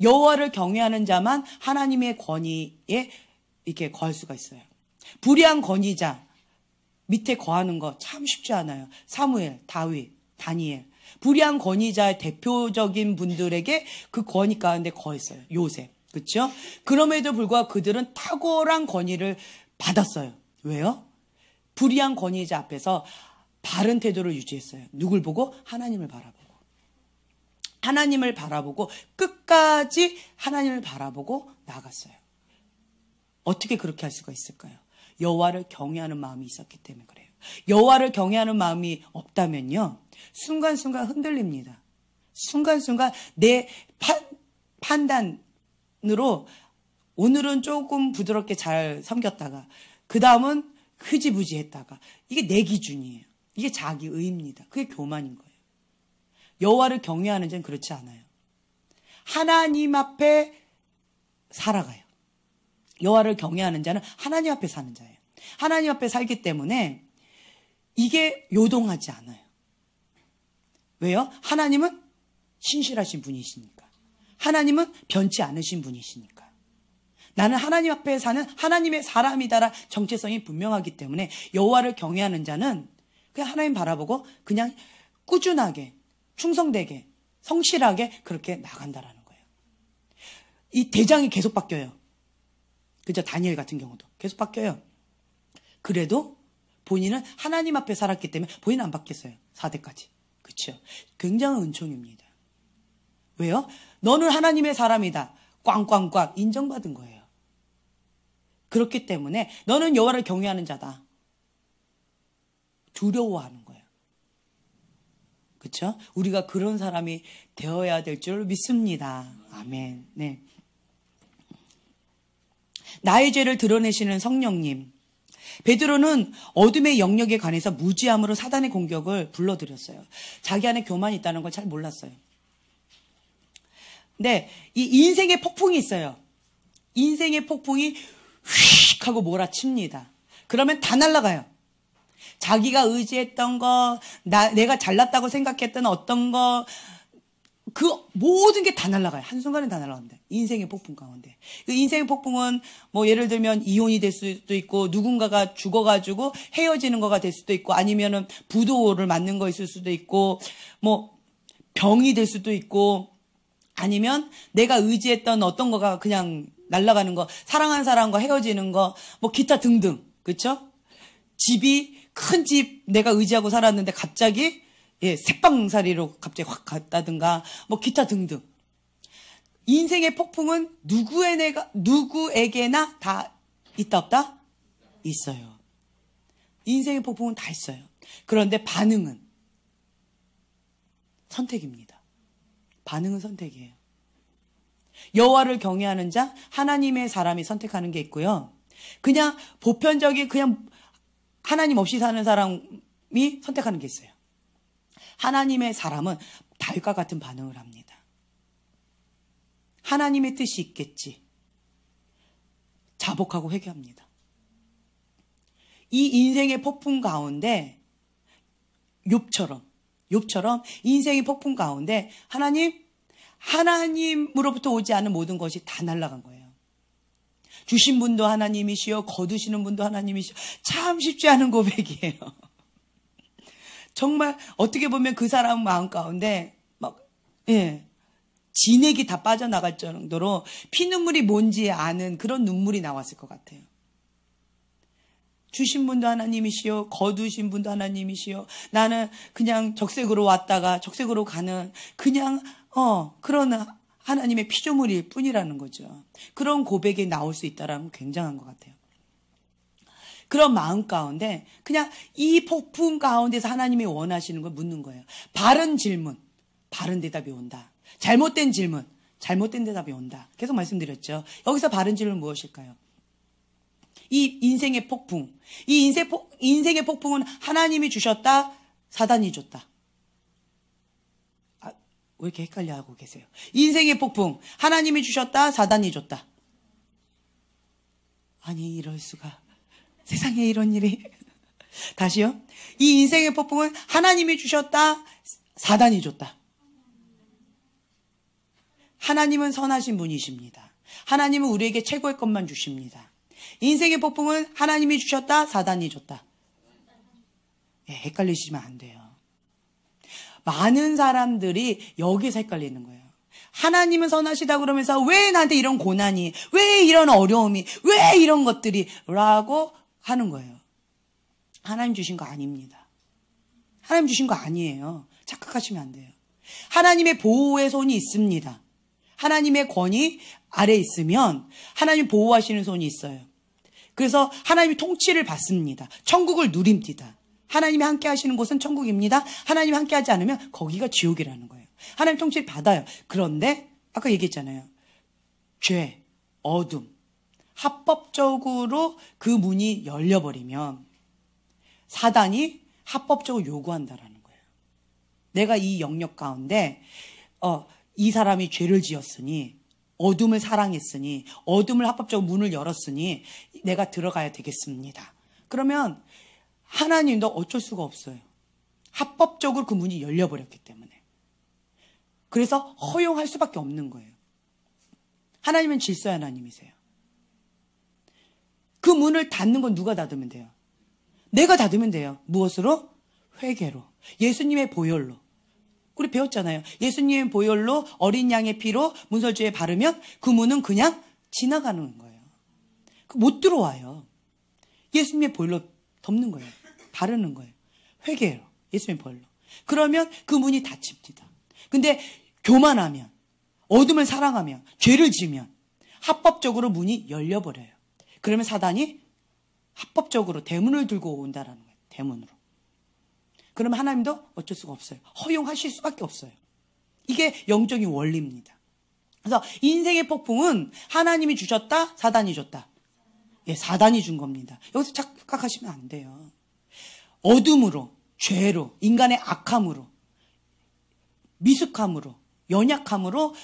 여호와를 경외하는 자만 하나님의 권위에 이렇게 거할 수가 있어요. 불의한 권위자 밑에 거하는 거 참 쉽지 않아요. 사무엘, 다윗, 다니엘. 불의한 권위자의 대표적인 분들에게 그 권위 가운데 거했어요. 요셉. 그렇죠? 그럼에도 불구하고 그들은 탁월한 권위를 받았어요. 왜요? 불의한 권위자 앞에서 바른 태도를 유지했어요. 누굴 보고? 하나님을 바라보고. 하나님을 바라보고 끝까지 하나님을 바라보고 나아갔어요. 어떻게 그렇게 할 수가 있을까요? 여호와를 경외하는 마음이 있었기 때문에 그래요. 여호와를 경외하는 마음이 없다면요, 순간순간 흔들립니다. 순간순간 내 판단으로 오늘은 조금 부드럽게 잘 섬겼다가 그 다음은 흐지부지 했다가, 이게 내 기준이에요. 이게 자기의입니다. 그게 교만인 거예요. 여호와를 경외하는 자는 그렇지 않아요. 하나님 앞에 살아가요. 여호와를 경외하는 자는 하나님 앞에 사는 자예요. 하나님 앞에 살기 때문에 이게 요동하지 않아요. 왜요? 하나님은 신실하신 분이시니까. 하나님은 변치 않으신 분이시니까. 나는 하나님 앞에 사는 하나님의 사람이다라 정체성이 분명하기 때문에 여호와를 경외하는 자는 그냥 하나님 바라보고 그냥 꾸준하게, 충성되게, 성실하게 그렇게 나간다라는 거예요. 이 대장이 계속 바뀌어요. 그죠? 다니엘 같은 경우도 계속 바뀌어요. 그래도 본인은 하나님 앞에 살았기 때문에 본인은 안 바뀌었어요. 4대까지. 그렇죠? 굉장한 은총입니다. 왜요? 너는 하나님의 사람이다. 꽝꽝꽝 인정받은 거예요. 그렇기 때문에 너는 여호와를 경외하는 자다. 두려워하는 거예요. 그렇죠? 우리가 그런 사람이 되어야 될 줄 믿습니다. 아멘. 네. 나의 죄를 드러내시는 성령님. 베드로는 어둠의 영역에 관해서 무지함으로 사단의 공격을 불러들였어요. 자기 안에 교만이 있다는 걸 잘 몰랐어요. 근데 이 인생의 폭풍이 있어요. 인생의 폭풍이 휙 하고 몰아칩니다. 그러면 다 날아가요. 자기가 의지했던 거, 내가 잘났다고 생각했던 어떤 거, 그 모든 게 다 날아가요. 한순간에 다 날아갑니다. 인생의 폭풍 가운데. 그 인생의 폭풍은 뭐 예를 들면 이혼이 될 수도 있고, 누군가가 죽어가지고 헤어지는 거가 될 수도 있고, 아니면은 부도를 맞는 거 있을 수도 있고, 뭐 병이 될 수도 있고, 아니면 내가 의지했던 어떤 거가 그냥 날아가는 거, 사랑하는 사람과 헤어지는 거, 뭐 기타 등등. 그렇죠? 집이 큰 집 내가 의지하고 살았는데 갑자기 새빵살이로 갑자기 확 갔다든가 뭐 기타 등등. 인생의 폭풍은 누구에게나 다 있다 없다? 있어요. 인생의 폭풍은 다 있어요. 그런데 반응은 선택입니다. 반응은 선택이에요. 여호와를 경외하는 자, 하나님의 사람이 선택하는 게 있고요. 그냥 보편적인 그냥 하나님 없이 사는 사람이 선택하는 게 있어요. 하나님의 사람은 다윗과 같은 반응을 합니다. 하나님의 뜻이 있겠지. 자복하고 회개합니다. 이 인생의 폭풍 가운데 욥처럼 인생의 폭풍 가운데 하나님으로부터 오지 않은 모든 것이 다 날아간 거예요. 주신 분도 하나님이시요, 거두시는 분도 하나님이시요. 참 쉽지 않은 고백이에요. 정말 어떻게 보면 그 사람 마음 가운데 진액이 다 빠져나갈 정도로 피눈물이 뭔지 아는 그런 눈물이 나왔을 것 같아요. 주신 분도 하나님이시요, 거두신 분도 하나님이시요. 나는 그냥 적색으로 왔다가 적색으로 가는 그냥 그런 하나님의 피조물일 뿐이라는 거죠. 그런 고백이 나올 수 있다라는 건 굉장한 것 같아요. 그런 마음 가운데 그냥 이 폭풍 가운데서 하나님이 원하시는 걸 묻는 거예요. 바른 질문. 바른 대답이 온다. 잘못된 질문, 잘못된 대답이 온다. 계속 말씀드렸죠. 여기서 바른 질문은 무엇일까요? 이 인생의 폭풍, 이 인생의 폭풍은 하나님이 주셨다, 사단이 줬다. 왜 이렇게 헷갈려하고 계세요? 인생의 폭풍, 하나님이 주셨다, 사단이 줬다. 아니, 이럴 수가. 세상에 이런 일이. 다시요. 이 인생의 폭풍은 하나님이 주셨다, 사단이 줬다. 하나님은 선하신 분이십니다. 하나님은 우리에게 최고의 것만 주십니다. 인생의 폭풍은 하나님이 주셨다, 사단이 줬다. 헷갈리시면 안 돼요. 많은 사람들이 여기서 헷갈리는 거예요. 하나님은 선하시다 그러면서 왜 나한테 이런 고난이, 왜 이런 어려움이, 왜 이런 것들이 라고 하는 거예요. 하나님 주신 거 아닙니다. 하나님 주신 거 아니에요. 착각하시면 안 돼요. 하나님의 보호의 손이 있습니다. 하나님의 권위 아래 있으면 하나님 보호하시는 손이 있어요. 그래서 하나님이 통치를 받습니다. 천국을 누립니다. 하나님이 함께 하시는 곳은 천국입니다. 하나님이 함께 하지 않으면 거기가 지옥이라는 거예요. 하나님 통치를 받아요. 그런데 아까 얘기했잖아요. 죄, 어둠, 합법적으로 그 문이 열려버리면 사단이 합법적으로 요구한다라는 거예요. 내가 이 영역 가운데 이 사람이 죄를 지었으니, 어둠을 사랑했으니, 어둠을 합법적으로 문을 열었으니 내가 들어가야 되겠습니다. 그러면 하나님도 어쩔 수가 없어요. 합법적으로 그 문이 열려버렸기 때문에. 그래서 허용할 수밖에 없는 거예요. 하나님은 질서의 하나님이세요. 그 문을 닫는 건 누가 닫으면 돼요? 내가 닫으면 돼요. 무엇으로? 회개로. 예수님의 보혈로. 우리 배웠잖아요. 예수님의 보혈로 어린 양의 피로 문설주에 바르면 그 문은 그냥 지나가는 거예요. 못 들어와요. 예수님의 보혈로 덮는 거예요. 바르는 거예요. 회개로. 예수님의 보혈로. 그러면 그 문이 닫힙니다. 근데 교만하면, 어둠을 사랑하면, 죄를 지으면 합법적으로 문이 열려버려요. 그러면 사단이 합법적으로 대문을 들고 온다라는 거예요. 대문으로. 그러면 하나님도 어쩔 수가 없어요. 허용하실 수밖에 없어요. 이게 영적인 원리입니다. 그래서 인생의 폭풍은 하나님이 주셨다, 사단이 줬다. 예, 사단이 준 겁니다. 여기서 착각하시면 안 돼요. 어둠으로, 죄로, 인간의 악함으로, 미숙함으로, 연약함으로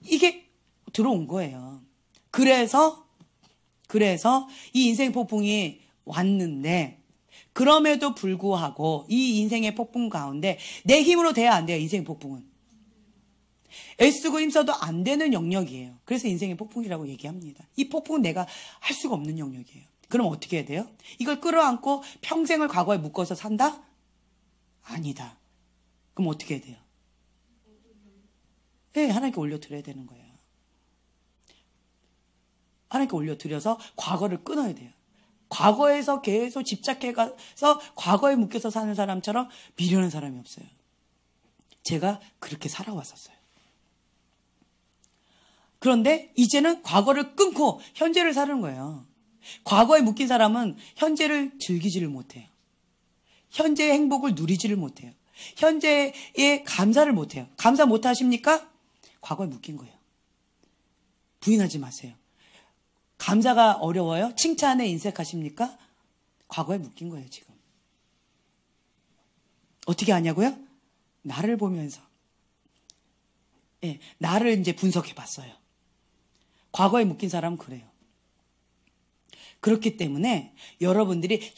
이게 들어온 거예요. 그래서 이 인생 폭풍이 왔는데, 그럼에도 불구하고 이 인생의 폭풍 가운데 내 힘으로 돼야 안 돼요. 인생 폭풍은 애쓰고 힘써도 안 되는 영역이에요. 그래서 인생의 폭풍이라고 얘기합니다. 이 폭풍은 내가 할 수가 없는 영역이에요. 그럼 어떻게 해야 돼요? 이걸 끌어안고 평생을 과거에 묶어서 산다? 아니다. 그럼 어떻게 해야 돼요? 네, 하나님께 올려드려야 되는 거예요. 하나님께 올려드려서 과거를 끊어야 돼요. 과거에서 계속 집착해가서 과거에 묶여서 사는 사람처럼 미련한 사람이 없어요. 제가 그렇게 살아왔었어요. 그런데 이제는 과거를 끊고 현재를 사는 거예요. 과거에 묶인 사람은 현재를 즐기지를 못해요. 현재의 행복을 누리지를 못해요. 현재에 감사를 못해요. 감사 못하십니까? 과거에 묶인 거예요. 부인하지 마세요. 감사가 어려워요? 칭찬에 인색하십니까? 과거에 묶인 거예요, 지금. 어떻게 하냐고요? 나를 보면서. 예, 나를 이제 분석해 봤어요. 과거에 묶인 사람은 그래요. 그렇기 때문에 여러분들이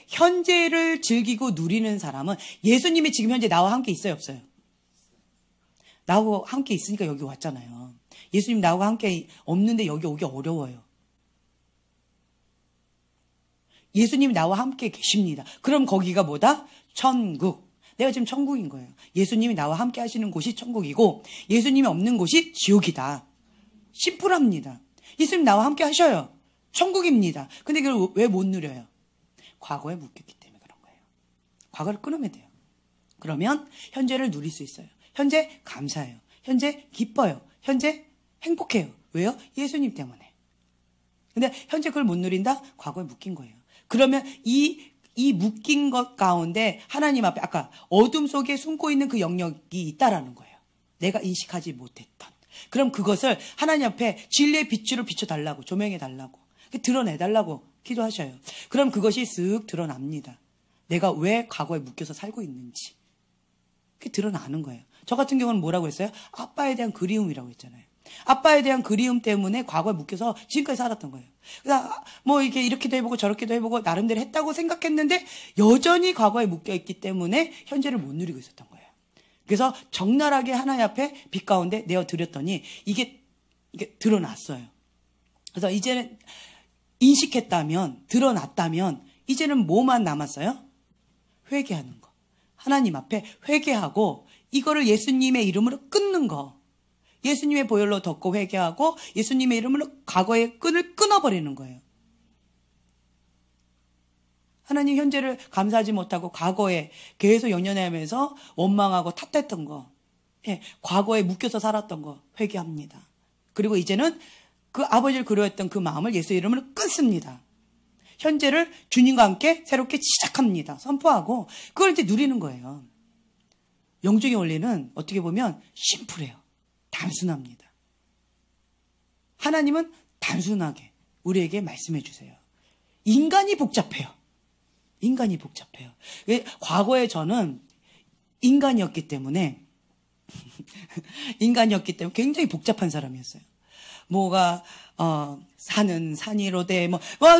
현재를 즐기고 누리는 사람은 예수님이 지금 현재 나와 함께 있어요, 없어요? 나하고 함께 있으니까 여기 왔잖아요. 예수님 나하고 함께 없는데 여기 오기 어려워요. 예수님이 나와 함께 계십니다. 그럼 거기가 뭐다? 천국. 내가 지금 천국인 거예요. 예수님이 나와 함께 하시는 곳이 천국이고 예수님이 없는 곳이 지옥이다. 심플합니다. 예수님 나와 함께 하셔요. 천국입니다. 근데 그걸 왜 못 누려요? 과거에 묶였기 때문에 그런 거예요. 과거를 끊으면 돼요. 그러면 현재를 누릴 수 있어요. 현재 감사해요. 현재 기뻐요. 현재 행복해요. 왜요? 예수님 때문에. 근데 현재 그걸 못 누린다? 과거에 묶인 거예요. 그러면 이 이 묶인 것 가운데 하나님 앞에 아까 어둠 속에 숨고 있는 그 영역이 있다라는 거예요. 내가 인식하지 못했던. 그럼 그것을 하나님 앞에 진리의 빛으로 비춰달라고, 조명해달라고, 드러내달라고 기도하셔요. 그럼 그것이 쓱 드러납니다. 내가 왜 과거에 묶여서 살고 있는지. 그게 드러나는 거예요. 저 같은 경우는 뭐라고 했어요? 아빠에 대한 그리움이라고 했잖아요. 아빠에 대한 그리움 때문에 과거에 묶여서 지금까지 살았던 거예요. 그래서 뭐 이렇게도 해보고 저렇게도 해보고 나름대로 했다고 생각했는데 여전히 과거에 묶여있기 때문에 현재를 못 누리고 있었던 거예요. 그래서 적나라하게 하나님 앞에 빛 가운데 내어드렸더니 이게 드러났어요. 그래서 이제는 인식했다면, 드러났다면 이제는 뭐만 남았어요? 회개하는 거. 하나님 앞에 회개하고 이거를 예수님의 이름으로 끊는 거. 예수님의 보혈로 덮고 회개하고 예수님의 이름으로 과거의 끈을 끊어버리는 거예요. 하나님 현재를 감사하지 못하고 과거에 계속 연연하면서 원망하고 탓했던 거, 과거에 묶여서 살았던 거 회개합니다. 그리고 이제는 그 아버지를 그리워했던 그 마음을 예수의 이름으로 끊습니다. 현재를 주님과 함께 새롭게 시작합니다. 선포하고 그걸 이제 누리는 거예요. 영적인 원리는 어떻게 보면 심플해요. 단순합니다. 하나님은 단순하게 우리에게 말씀해 주세요. 인간이 복잡해요. 인간이 복잡해요. 과거에 저는 인간이었기 때문에 굉장히 복잡한 사람이었어요. 뭐가 산은 산이로되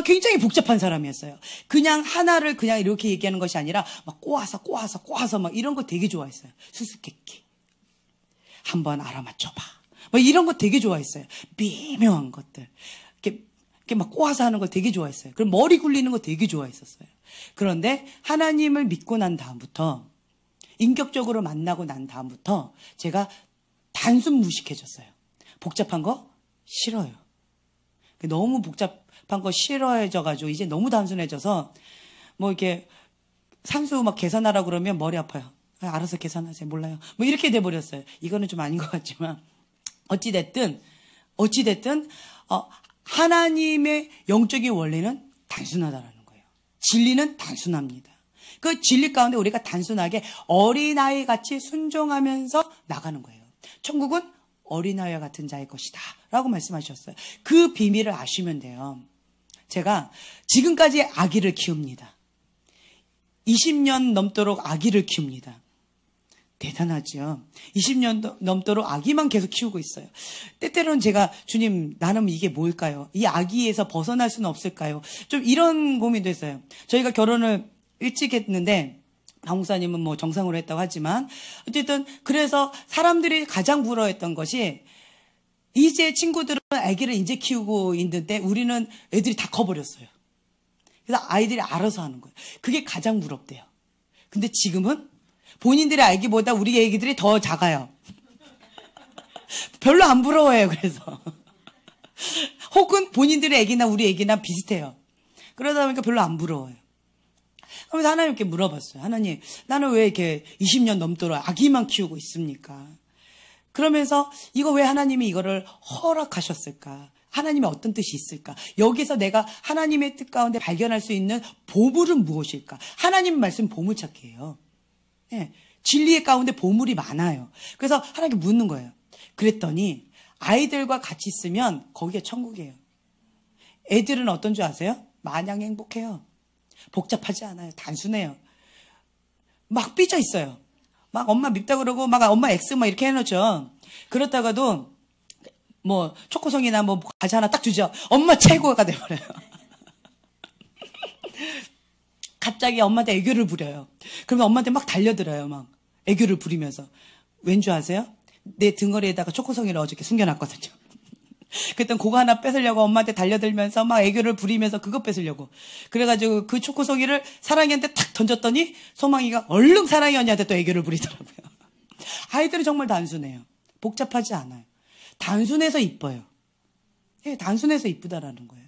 굉장히 복잡한 사람이었어요. 그냥 하나를 그냥 이렇게 얘기하는 것이 아니라 막 꼬아서 막 이런 거 되게 좋아했어요. 수수께끼 한번 알아맞혀봐. 이런 거 되게 좋아했어요. 미묘한 것들 이렇게 막 꼬아서 하는 걸 되게 좋아했어요. 그럼 머리 굴리는 거 되게 좋아했었어요. 그런데 하나님을 믿고 난 다음부터 인격적으로 만나고 난 다음부터 제가 단순 무식해졌어요. 복잡한 거 싫어요. 너무 복잡한 거 싫어해져가지고 이제 너무 단순해져서 이렇게 산수 막 계산하라고 그러면 머리 아파요. 알아서 계산하세요. 몰라요. 이렇게 돼버렸어요. 이거는 좀 아닌 것 같지만 어찌됐든 하나님의 영적인 원리는 단순하다라는 거예요. 진리는 단순합니다. 그 진리 가운데 우리가 단순하게 어린아이 같이 순종하면서 나가는 거예요. 천국은 어린아이와 같은 자의 것이다 라고 말씀하셨어요. 그 비밀을 아시면 돼요. 제가 지금까지 아기를 키웁니다. 20년 넘도록 아기를 키웁니다. 대단하죠. 20년 넘도록 아기만 계속 키우고 있어요. 때때로는 제가 주님 나는 이게 뭘까요? 이 아기에서 벗어날 수는 없을까요? 좀 이런 고민도 했어요. 저희가 결혼을 일찍 했는데 박 목사님은 정상으로 했다고 하지만 어쨌든 그래서 사람들이 가장 부러워했던 것이 이제 친구들은 아기를 이제 키우고 있는데 우리는 애들이 다 커버렸어요. 그래서 아이들이 알아서 하는 거예요. 그게 가장 부럽대요. 근데 지금은 본인들의 아기보다 우리 아기들이 더 작아요. 별로 안 부러워해요. 그래서 혹은 본인들의 아기나 우리 아기나 비슷해요. 그러다 보니까 별로 안 부러워요. 그래서 하나님께 물어봤어요. 하나님, 나는 왜 이렇게 20년 넘도록 아기만 키우고 있습니까? 그러면서 이거 왜 하나님이 이거를 허락하셨을까? 하나님의 어떤 뜻이 있을까? 여기서 내가 하나님의 뜻 가운데 발견할 수 있는 보물은 무엇일까? 하나님 말씀 보물찾기예요. 진리의 가운데 보물이 많아요. 그래서 하나님께 묻는 거예요. 그랬더니 아이들과 같이 있으면 거기가 천국이에요. 애들은 어떤 줄 아세요? 마냥 행복해요. 복잡하지 않아요. 단순해요. 막 삐져 있어요. 막 엄마 밉다 그러고 막 엄마 X 막 이렇게 해놓죠. 그렇다가도 초코송이나 과자 하나 딱 주죠. 엄마 최고가 돼버려요. 갑자기 엄마한테 애교를 부려요. 그러면 엄마한테 막 달려들어요. 막 애교를 부리면서. 왠 줄 아세요? 내 등어리에다가 초코송이를 어저께 숨겨놨거든요. 그랬더니 그거 하나 뺏으려고 엄마한테 달려들면서 막 애교를 부리면서 그거 뺏으려고. 그래가지고 그 초코송이를 사랑이한테 탁 던졌더니 소망이가 얼른 사랑이 언니한테 또 애교를 부리더라고요. 아이들은 정말 단순해요. 복잡하지 않아요. 단순해서 이뻐요. 단순해서 이쁘다라는 거예요.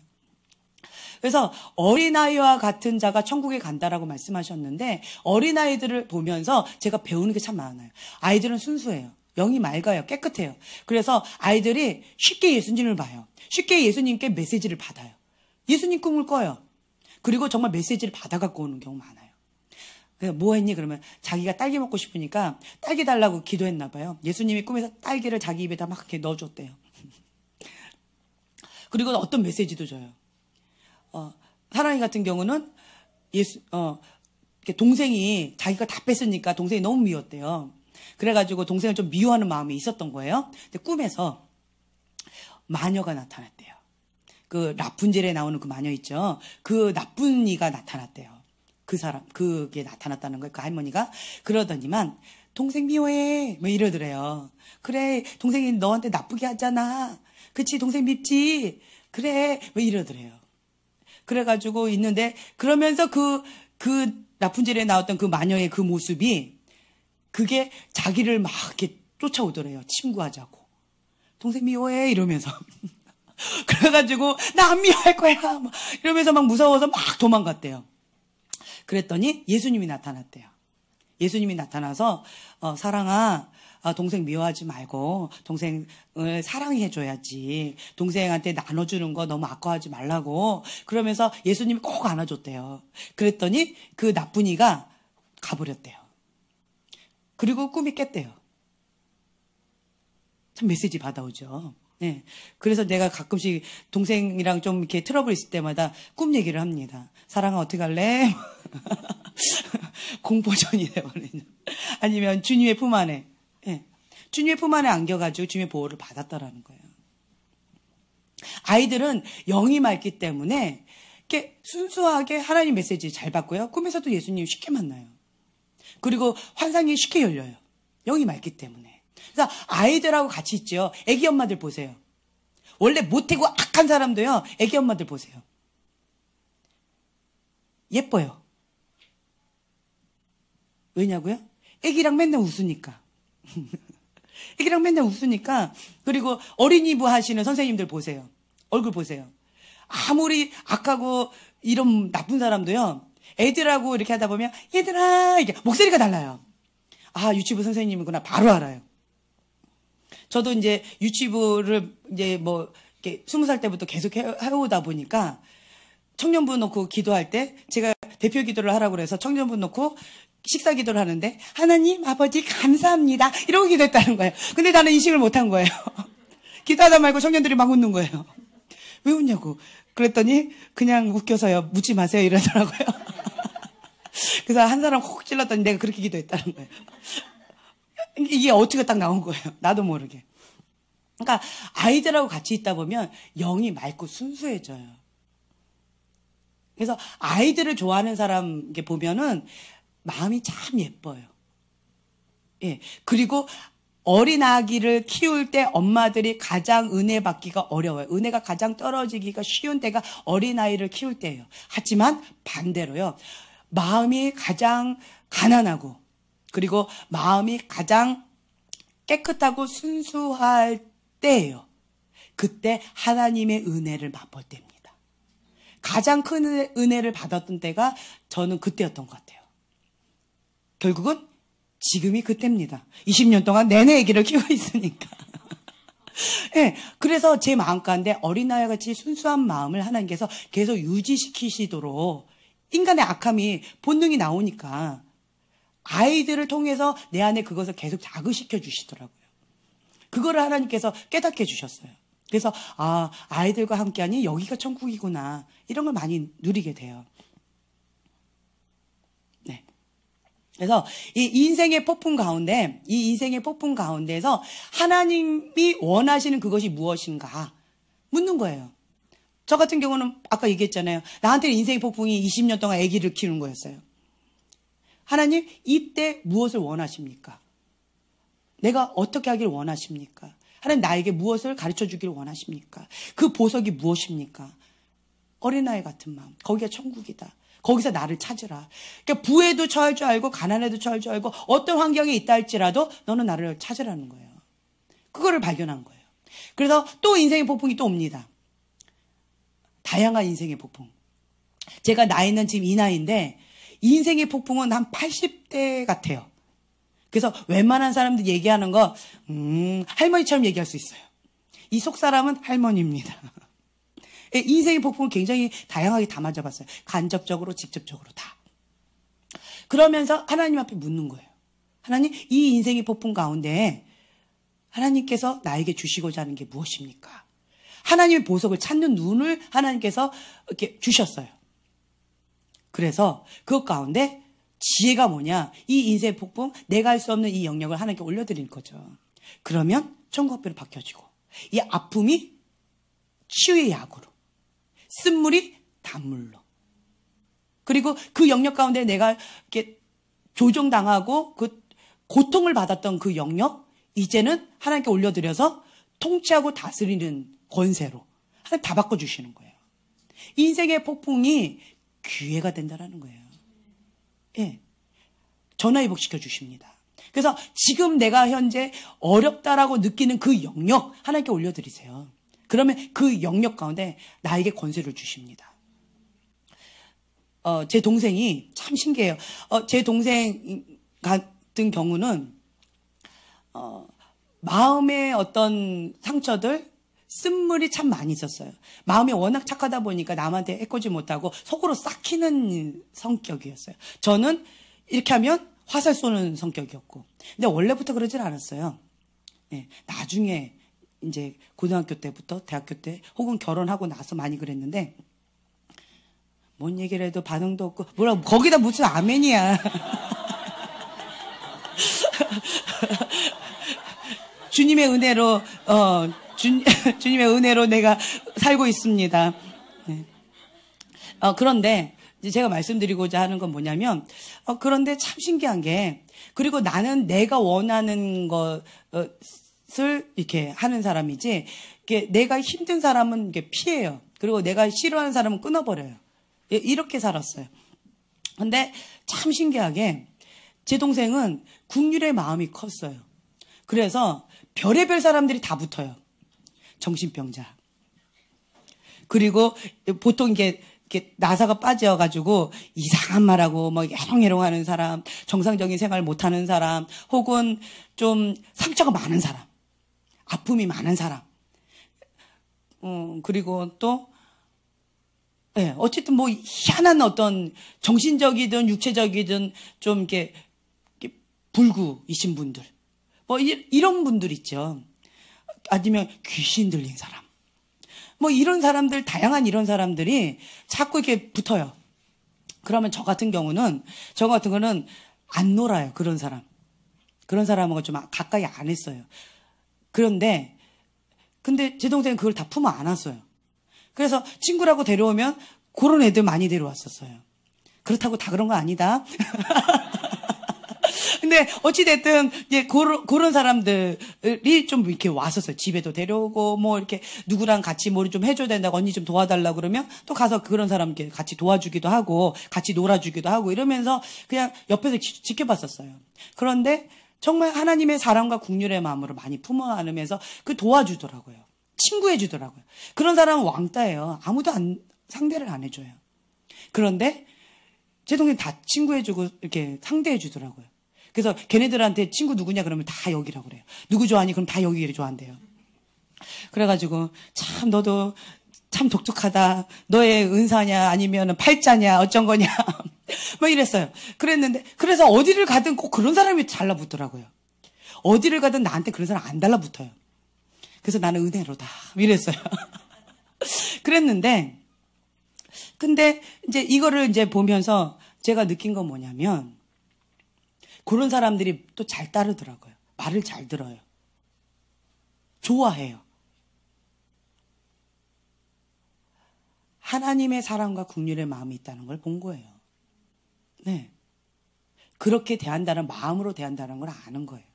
그래서 어린아이와 같은 자가 천국에 간다라고 말씀하셨는데 어린아이들을 보면서 제가 배우는 게 참 많아요. 아이들은 순수해요. 영이 맑아요. 깨끗해요. 그래서 아이들이 쉽게 예수님을 봐요. 쉽게 예수님께 메시지를 받아요. 예수님 꿈을 꿔요. 그리고 정말 메시지를 받아 갖고 오는 경우 많아요. 뭐 했니? 그러면 자기가 딸기 먹고 싶으니까 딸기 달라고 기도했나 봐요. 예수님이 꿈에서 딸기를 자기 입에다 막 이렇게 넣어줬대요. 그리고 어떤 메시지도 줘요. 사랑이 같은 경우는 동생이 자기가 다 뺐으니까 동생이 너무 미웠대요. 그래가지고 동생을 좀 미워하는 마음이 있었던 거예요. 근데 꿈에서 마녀가 나타났대요. 그 라푼젤에 나오는 그 마녀 있죠. 그 나쁜 이가 나타났대요. 그게 나타났다는 거예요. 그 할머니가. 그러더니만 동생 미워해 뭐 이러더래요. 그래 동생이 너한테 나쁘게 하잖아. 그치 동생 밉지. 그래 뭐 이러더래요. 그래가지고 있는데 그러면서 그 라푼젤에 나왔던 그 마녀의 그 모습이 그게 자기를 막 이렇게 쫓아오더래요. 친구하자고. 동생 미워해 이러면서. 그래가지고 나 안 미워할 거야 막 이러면서 막 무서워서 막 도망갔대요. 그랬더니 예수님이 나타났대요. 예수님이 나타나서 사랑아 동생 미워하지 말고 동생을 사랑해줘야지. 동생한테 나눠주는 거 너무 아까워하지 말라고. 그러면서 예수님이 꼭 안아줬대요. 그랬더니 그 나쁜 이가 가버렸대요. 그리고 꿈이 깼대요. 참 메시지 받아오죠. 네. 그래서 내가 가끔씩 동생이랑 좀 이렇게 트러블 있을 때마다 꿈 얘기를 합니다. 사랑아 어떻게 할래? 공포전이 돼버리는. 아니면 주님의 품 안에. 네. 주님의 품 안에 안겨가지고 주님의 보호를 받았다라는 거예요. 아이들은 영이 맑기 때문에 이렇게 순수하게 하나님 메시지 잘 받고요. 꿈에서도 예수님 쉽게 만나요. 그리고 환상이 쉽게 열려요. 영이 맑기 때문에. 그래서 아이들하고 같이 있죠. 애기 엄마들 보세요. 원래 못되고 악한 사람도요. 애기 엄마들 보세요. 예뻐요. 왜냐고요? 애기랑 맨날 웃으니까. 애기랑 맨날 웃으니까. 그리고 어린이부 하시는 선생님들 보세요. 얼굴 보세요. 아무리 악하고 이런 나쁜 사람도요. 애들하고 이렇게 하다 보면 얘들아 이게 목소리가 달라요. 아 유치부 선생님이구나 바로 알아요. 저도 이제 유치부를 이제 뭐 이렇게 20살 때부터 계속 해오다 보니까 청년부 놓고 기도할 때 제가 대표 기도를 하라고 그래서 청년부 놓고 식사 기도를 하는데 하나님 아버지 감사합니다 이러고 기도했다는 거예요. 근데 나는 인식을 못한 거예요. 기도하다 말고 청년들이 막 웃는 거예요. 왜 웃냐고. 그랬더니 그냥 웃겨서요. 묻지 마세요 이러더라고요. 그래서 한 사람 콕 찔렀더니 내가 그렇게 기도했다는 거예요. 이게 어떻게 딱 나온 거예요. 나도 모르게. 그러니까 아이들하고 같이 있다 보면 영이 맑고 순수해져요. 그래서 아이들을 좋아하는 사람 보면은 마음이 참 예뻐요. 예. 그리고 어린 아기를 키울 때 엄마들이 가장 은혜 받기가 어려워요. 은혜가 가장 떨어지기가 쉬운 때가 어린 아이를 키울 때예요. 하지만 반대로요. 마음이 가장 가난하고 그리고 마음이 가장 깨끗하고 순수할 때예요. 그때 하나님의 은혜를 맛볼 때입니다. 가장 큰 은혜를 받았던 때가 저는 그때였던 것 같아요. 결국은 지금이 그때입니다. 20년 동안 내내 아기를 키우고 있으니까. 네, 그래서 제 마음 가운데 어린아이 같이 순수한 마음을 하나님께서 계속 유지시키시도록 인간의 악함이 본능이 나오니까 아이들을 통해서 내 안에 그것을 계속 자극시켜 주시더라고요. 그거를 하나님께서 깨닫게 해주셨어요. 그래서 아이들과 함께하니 여기가 천국이구나 이런 걸 많이 누리게 돼요. 네. 그래서 이 인생의 폭풍 가운데에서 하나님이 원하시는 그것이 무엇인가 묻는 거예요. 저 같은 경우는 아까 얘기했잖아요. 나한테는 인생의 폭풍이 20년 동안 아기를 키우는 거였어요. 하나님, 이때 무엇을 원하십니까? 내가 어떻게 하기를 원하십니까? 하나님, 나에게 무엇을 가르쳐 주기를 원하십니까? 그 보석이 무엇입니까? 어린아이 같은 마음. 거기가 천국이다. 거기서 나를 찾으라. 그러니까 부에도 처할 줄 알고 가난에도 처할 줄 알고 어떤 환경에 있다 할지라도 너는 나를 찾으라는 거예요. 그거를 발견한 거예요. 그래서 또 인생의 폭풍이 또 옵니다. 다양한 인생의 폭풍. 제가 나이는 지금 이 나이인데 인생의 폭풍은 한 80대 같아요. 그래서 웬만한 사람들 얘기하는 거 할머니처럼 얘기할 수 있어요. 이 속 사람은 할머니입니다. 인생의 폭풍을 굉장히 다양하게 다 맞아봤어요. 간접적으로, 직접적으로 다. 그러면서 하나님 앞에 묻는 거예요. 하나님, 이 인생의 폭풍 가운데 하나님께서 나에게 주시고자 하는 게 무엇입니까? 하나님의 보석을 찾는 눈을 하나님께서 이렇게 주셨어요. 그래서 그것 가운데 지혜가 뭐냐? 이 인생의 폭풍, 내가 할 수 없는 이 영역을 하나님께 올려드리는 거죠. 그러면 천국학비로 바뀌어지고, 이 아픔이 치유의 약으로, 쓴물이 단물로. 그리고 그 영역 가운데 내가 이렇게 조종당하고 그 고통을 받았던 그 영역, 이제는 하나님께 올려드려서 통치하고 다스리는 권세로 하나님 다 바꿔주시는 거예요. 인생의 폭풍이 기회가 된다는 거예요. 예. 전화위복시켜 주십니다. 그래서 지금 내가 현재 어렵다라고 느끼는 그 영역 하나님께 올려드리세요. 그러면 그 영역 가운데 나에게 권세를 주십니다. 제 동생이 참 신기해요. 제 동생 같은 경우는 마음의 어떤 상처들, 쓴물이 참 많이 있었어요. 마음이 워낙 착하다 보니까 남한테 해코지 못하고 속으로 삭히는 성격이었어요. 저는 이렇게 하면 화살 쏘는 성격이었고. 근데 원래부터 그러질 않았어요. 네, 나중에 이제 고등학교 때부터 대학교 때 혹은 결혼하고 나서 많이 그랬는데 뭔 얘기를 해도 반응도 없고 뭐라 거기다 무슨 아멘이야. 주님의 은혜로 주님의 은혜로 내가 살고 있습니다. 네. 그런데 이제 제가 말씀드리고자 하는 건 뭐냐면 그런데 참 신기한 게 그리고 나는 내가 원하는 것을 이렇게 하는 사람이지 이렇게 내가 힘든 사람은 이렇게 피해요. 그리고 내가 싫어하는 사람은 끊어버려요. 이렇게 살았어요. 근데 참 신기하게 제 동생은 국률의 마음이 컸어요. 그래서 별의별 사람들이 다 붙어요. 정신병자. 그리고 보통 이게 나사가 빠져가지고 이상한 말하고 뭐 해롱해롱하는 사람, 정상적인 생활 못하는 사람, 혹은 좀 상처가 많은 사람, 아픔이 많은 사람. 그리고 또 네, 어쨌든 뭐 희한한 어떤 정신적이든 육체적이든 좀 이렇게 불구이신 분들, 뭐 이런 분들 있죠. 아니면 귀신 들린 사람, 뭐 이런 사람들, 다양한 이런 사람들이 자꾸 이렇게 붙어요. 그러면 저 같은 거는 안 놀아요. 그런 사람하고 좀 가까이 안 했어요. 근데 제 동생은 그걸 다 품어 안았어요. 그래서 친구라고 데려오면 그런 애들 많이 데려왔었어요. 그렇다고 다 그런 거 아니다. 근데 어찌됐든 이제 그런 사람들이 좀 이렇게 왔었어요. 집에도 데려오고 뭐 이렇게 누구랑 같이 뭘 좀 해줘야 된다고 언니 좀 도와달라고 그러면 또 가서 그런 사람께 같이 도와주기도 하고 같이 놀아주기도 하고 이러면서 그냥 옆에서 지켜봤었어요. 그런데 정말 하나님의 사랑과 긍휼의 마음으로 많이 품어 안으면서 그 도와주더라고요. 친구해주더라고요. 그런 사람은 왕따예요. 아무도 상대를 안 해줘요. 그런데 제 동생 다 친구해주고 이렇게 상대해주더라고요. 그래서 걔네들한테 친구 누구냐 그러면 다 여기라고 그래요. 누구 좋아하니? 그럼 다 여기를 좋아한대요. 그래가지고 참 너도 참 독특하다. 너의 은사냐 아니면 팔자냐 어쩐 거냐 뭐 이랬어요. 그래서 어디를 가든 꼭 그런 사람이 달라붙더라고요. 어디를 가든 나한테 그런 사람 안 달라붙어요. 그래서 나는 은혜로다 이랬어요. 그랬는데 근데 이제 이거를 이제 보면서 제가 느낀 건 뭐냐면 그런 사람들이 또 잘 따르더라고요. 말을 잘 들어요. 좋아해요. 하나님의 사랑과 긍휼의 마음이 있다는 걸 본 거예요. 네. 그렇게 대한다는 마음으로 대한다는 걸 아는 거예요.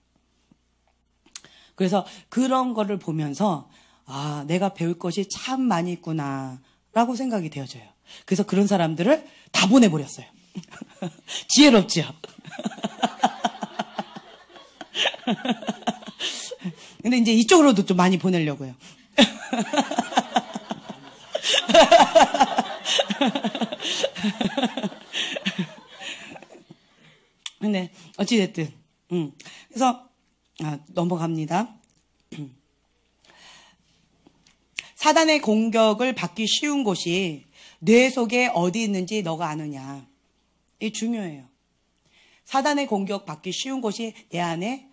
그래서 그런 거를 보면서 아, 내가 배울 것이 참 많이 있구나라고 생각이 되어져요. 그래서 그런 사람들을 다 보내버렸어요. 지혜롭죠? 근데 이제 이쪽으로도 좀 많이 보내려고요. 근데 어찌됐든 그래서 넘어갑니다. 사단의 공격을 받기 쉬운 곳이 뇌 속에 어디 있는지 너가 아느냐. 이게 중요해요. 사단의 공격 받기 쉬운 곳이 내 안에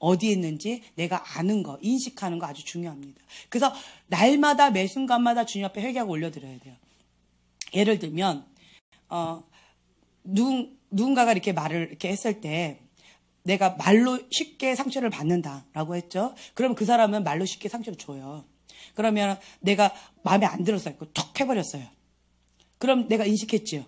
어디 있는지 내가 아는 거, 인식하는 거 아주 중요합니다. 그래서 날마다 매 순간마다 주님 앞에 회개하고 올려드려야 돼요. 예를 들면 누군가가 이렇게 말을 이렇게 했을 때 내가 말로 쉽게 상처를 받는다라고 했죠. 그러면 그 사람은 말로 쉽게 상처를 줘요. 그러면 내가 마음에 안 들었어요. 툭 해버렸어요. 그럼 내가 인식했지요.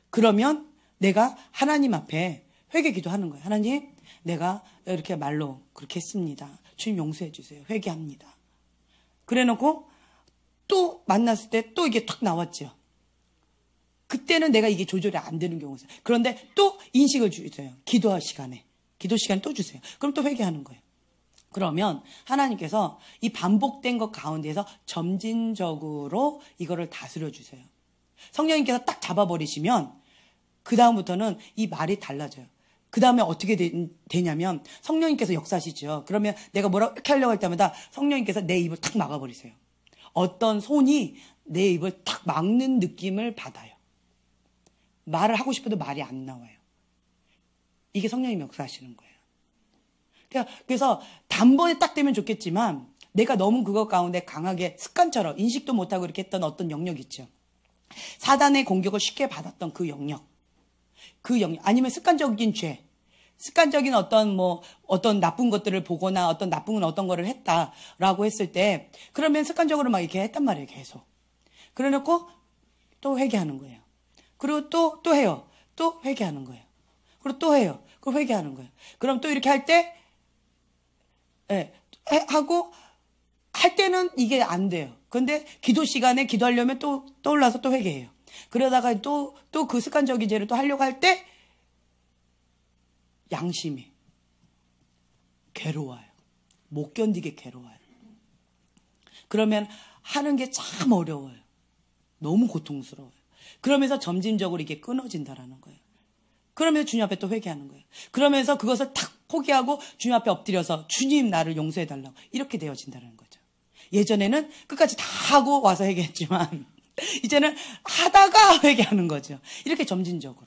그러면 내가 하나님 앞에 회개 기도하는 거예요. 하나님, 내가 이렇게 말로 그렇게 했습니다. 주님 용서해 주세요. 회개합니다. 그래 놓고 또 만났을 때 또 이게 탁 나왔죠. 그때는 내가 이게 조절이 안 되는 경우가 있어요. 그런데 또 인식을 주세요. 기도 시간 또 주세요. 그럼 또 회개하는 거예요. 그러면 하나님께서 이 반복된 것 가운데서 점진적으로 이거를 다스려 주세요. 성령님께서 딱 잡아버리시면 그 다음부터는 이 말이 달라져요. 그 다음에 어떻게 되냐면 성령님께서 역사하시죠. 그러면 내가 뭐라고 이렇게 하려고 할 때마다 성령님께서 내 입을 탁 막아버리세요. 어떤 손이 내 입을 탁 막는 느낌을 받아요. 말을 하고 싶어도 말이 안 나와요. 이게 성령님이 역사하시는 거예요. 그래서 단번에 딱 되면 좋겠지만 내가 너무 그것 가운데 강하게 습관처럼 인식도 못하고 이렇게 했던 어떤 영역 있죠. 사단의 공격을 쉽게 받았던 그 영역 아니면 습관적인 죄, 습관적인 어떤 나쁜 것들을 보거나 어떤 거를 했다라고 했을 때 그러면 습관적으로 막 이렇게 했단 말이에요. 계속. 그래 놓고 또 회개하는 거예요. 그리고 또 해요. 또 회개하는 거예요. 그리고 또 해요. 그리고 회개하는 거예요. 그럼 또 이렇게 할 때 하고 할 때는 이게 안 돼요. 그런데 기도 시간에 기도하려면 또 떠올라서 또 회개해요. 그러다가 또 그 습관적인 죄를 또 하려고 할 때 양심이 괴로워요. 못 견디게 괴로워요. 그러면 하는 게 참 어려워요. 너무 고통스러워요. 그러면서 점진적으로 이게 끊어진다라는 거예요. 그러면서 주님 앞에 또 회개하는 거예요. 그러면서 그것을 탁 포기하고 주님 앞에 엎드려서 주님 나를 용서해달라고 이렇게 되어진다는 거죠. 예전에는 끝까지 다 하고 와서 회개했지만 이제는 하다가 회개하는 거죠. 이렇게 점진적으로.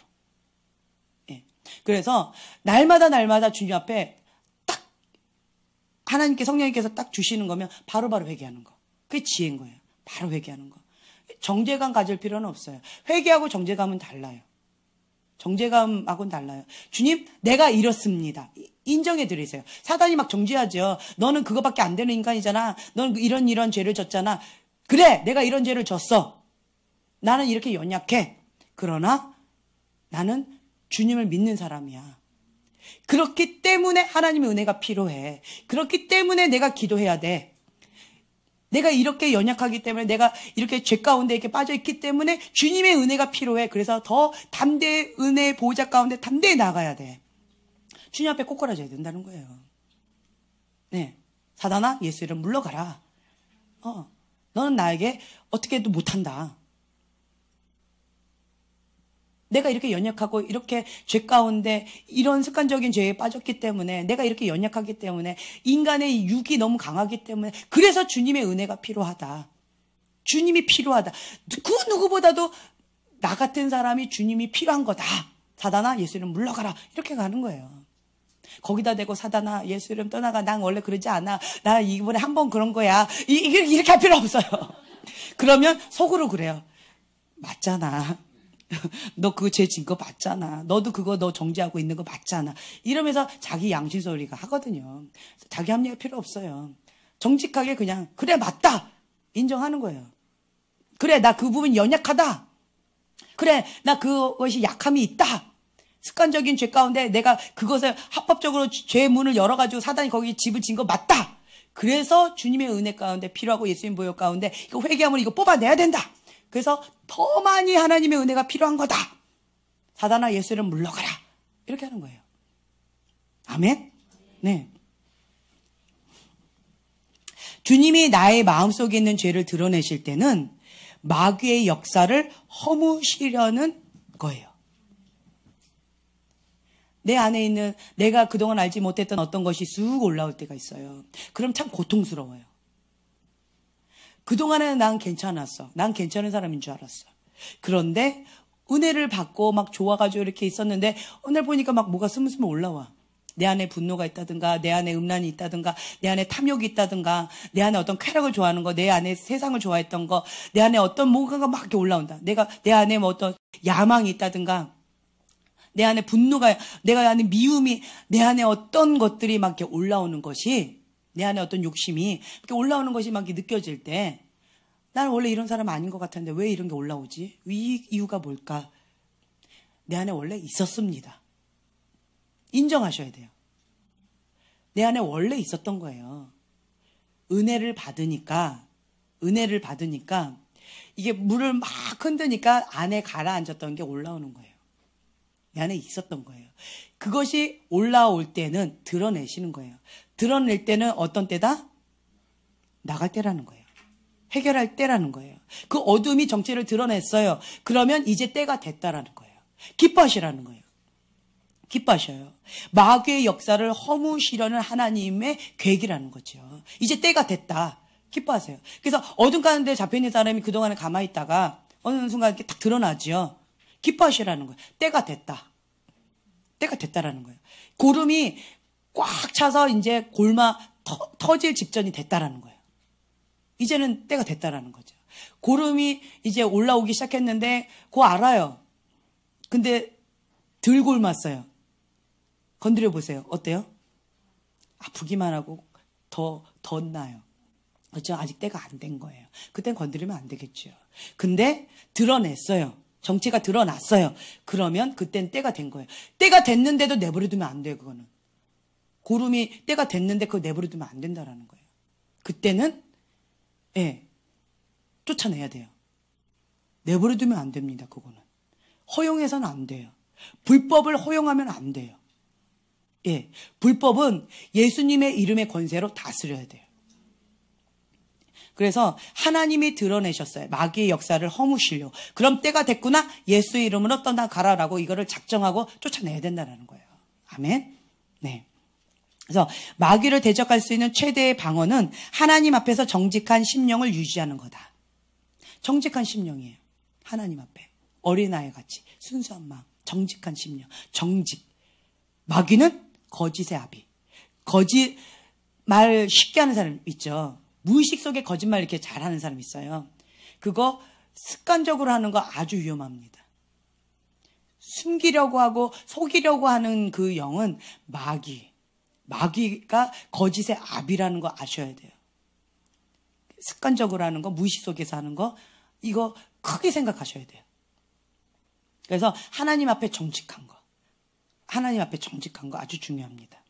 예. 그래서 날마다 주님 앞에 딱 하나님께 성령님께서 딱 주시는 거면 바로바로 회개하는 거. 그게 지혜인 거예요. 바로 회개하는 거. 정죄감 가질 필요는 없어요. 회개하고 정죄감은 달라요. 정죄감하고는 달라요. 주님, 내가 이렇습니다. 인정해 드리세요. 사단이 막 정죄하죠. 너는 그거밖에 안 되는 인간이잖아. 너는 이런 죄를 졌잖아. 그래, 내가 이런 죄를 졌어. 나는 이렇게 연약해. 그러나 나는 주님을 믿는 사람이야. 그렇기 때문에 하나님의 은혜가 필요해. 그렇기 때문에 내가 기도해야 돼. 내가 이렇게 연약하기 때문에 내가 이렇게 죄 가운데 이렇게 빠져있기 때문에 주님의 은혜가 필요해. 그래서 더 담대히 은혜 보호자 가운데 담대히 나가야 돼. 주님 앞에 꼬꾸라져야 된다는 거예요. 네, 사단아 예수 이름 물러가라. 너는 나에게 어떻게 해도 못한다. 내가 이렇게 연약하고 이렇게 죄 가운데 이런 습관적인 죄에 빠졌기 때문에 내가 이렇게 연약하기 때문에 인간의 육이 너무 강하기 때문에 그래서 주님의 은혜가 필요하다. 주님이 필요하다. 그 누구보다도 나 같은 사람이 주님이 필요한 거다. 사단아 예수 이름 물러가라. 이렇게 가는 거예요. 거기다 대고 사단아 예수 이름 떠나가. 난 원래 그러지 않아. 나 이번에 한 번 그런 거야. 이렇게 할 필요 없어요. 그러면 속으로 그래요. 맞잖아. 너 그거 죄 진 거 맞잖아. 너도 그거 너 정죄하고 있는 거 맞잖아. 이러면서 자기 양심 소리가 하거든요. 자기 합리화 필요 없어요. 정직하게 그냥 그래 맞다 인정하는 거예요. 그래 나 그 부분이 연약하다. 그래 나 그것이 약함이 있다. 습관적인 죄 가운데 내가 그것을 합법적으로 죄의 문을 열어가지고 사단이 거기 집을 진 거 맞다. 그래서 주님의 은혜 가운데 필요하고 예수님 보혈 가운데 이거 회개하면 이거 뽑아내야 된다. 그래서 더 많이 하나님의 은혜가 필요한 거다. 사단아 예수 이름 물러가라. 이렇게 하는 거예요. 아멘? 네. 주님이 나의 마음속에 있는 죄를 드러내실 때는 마귀의 역사를 허무시려는 거예요. 내 안에 있는 내가 그동안 알지 못했던 어떤 것이 쑥 올라올 때가 있어요. 그럼 참 고통스러워요. 그동안에는 난 괜찮았어. 난 괜찮은 사람인 줄 알았어. 그런데 은혜를 받고 막 좋아가지고 이렇게 있었는데 오늘 보니까 막 뭐가 스물스물 올라와. 내 안에 분노가 있다든가, 내 안에 음란이 있다든가, 내 안에 탐욕이 있다든가, 내 안에 어떤 쾌락을 좋아하는 거, 내 안에 세상을 좋아했던 거, 내 안에 어떤 뭔가가 막 이렇게 올라온다. 내 안에 뭐 어떤 야망이 있다든가, 내 안에 분노가, 내가 안에 미움이, 내 안에 어떤 것들이 막 이렇게 올라오는 것이, 내 안에 어떤 욕심이 이렇게 올라오는 것이 막 이렇게 느껴질 때, 나는 원래 이런 사람 아닌 것 같았는데 왜 이런 게 올라오지? 이 이유가 뭘까? 내 안에 원래 있었습니다. 인정하셔야 돼요. 내 안에 원래 있었던 거예요. 은혜를 받으니까 이게 물을 막 흔드니까 안에 가라앉았던 게 올라오는 거예요. 내 안에 있었던 거예요. 그것이 올라올 때는 드러내시는 거예요. 드러낼 때는 어떤 때다? 나갈 때라는 거예요. 해결할 때라는 거예요. 그 어둠이 정체를 드러냈어요. 그러면 이제 때가 됐다라는 거예요. 기뻐하시라는 거예요. 기뻐하셔요. 마귀의 역사를 허무시려는 하나님의 계획이라는 거죠. 이제 때가 됐다. 기뻐하세요. 그래서 어둠 가운데 잡혀있는 사람이 그동안에 가만히 있다가 어느 순간 이렇게 딱 드러나죠. 기뻐하시라는 거예요. 때가 됐다. 때가 됐다라는 거예요. 고름이 꽉 차서 이제 골마 터질 직전이 됐다라는 거예요. 이제는 때가 됐다라는 거죠. 고름이 이제 올라오기 시작했는데 그거 알아요. 근데 덜 골랐어요. 건드려 보세요. 어때요? 아프기만 하고 더 나요. 그렇죠? 아직 때가 안 된 거예요. 그땐 건드리면 안 되겠죠. 근데 드러냈어요. 정체가 드러났어요. 그러면 그땐 때가 된 거예요. 때가 됐는데도 내버려두면 안 돼요. 그거는. 고름이 때가 됐는데 그거 내버려두면 안 된다라는 거예요. 그때는 쫓아내야 돼요. 내버려두면 안 됩니다. 그거는. 허용해서는 안 돼요. 불법을 허용하면 안 돼요. 불법은 예수님의 이름의 권세로 다스려야 돼요. 그래서 하나님이 드러내셨어요. 마귀의 역사를 허무시려. 그럼 때가 됐구나. 예수의 이름으로 떠나가라라고 이거를 작정하고 쫓아내야 된다는 거예요. 아멘. 네. 그래서 마귀를 대적할 수 있는 최대의 방어는 하나님 앞에서 정직한 심령을 유지하는 거다. 정직한 심령이에요. 하나님 앞에. 어린아이 같이 순수한 마음. 정직한 심령. 정직. 마귀는 거짓의 아비. 거짓 말 쉽게 하는 사람 있죠. 무의식 속에 거짓말 이렇게 잘하는 사람 있어요. 그거 습관적으로 하는 거 아주 위험합니다. 숨기려고 하고 속이려고 하는 그 영은 마귀가 거짓의 아비라는 거 아셔야 돼요. 습관적으로 하는 거, 무의식 속에서 하는 거, 이거 크게 생각하셔야 돼요. 그래서 하나님 앞에 정직한 거 아주 중요합니다.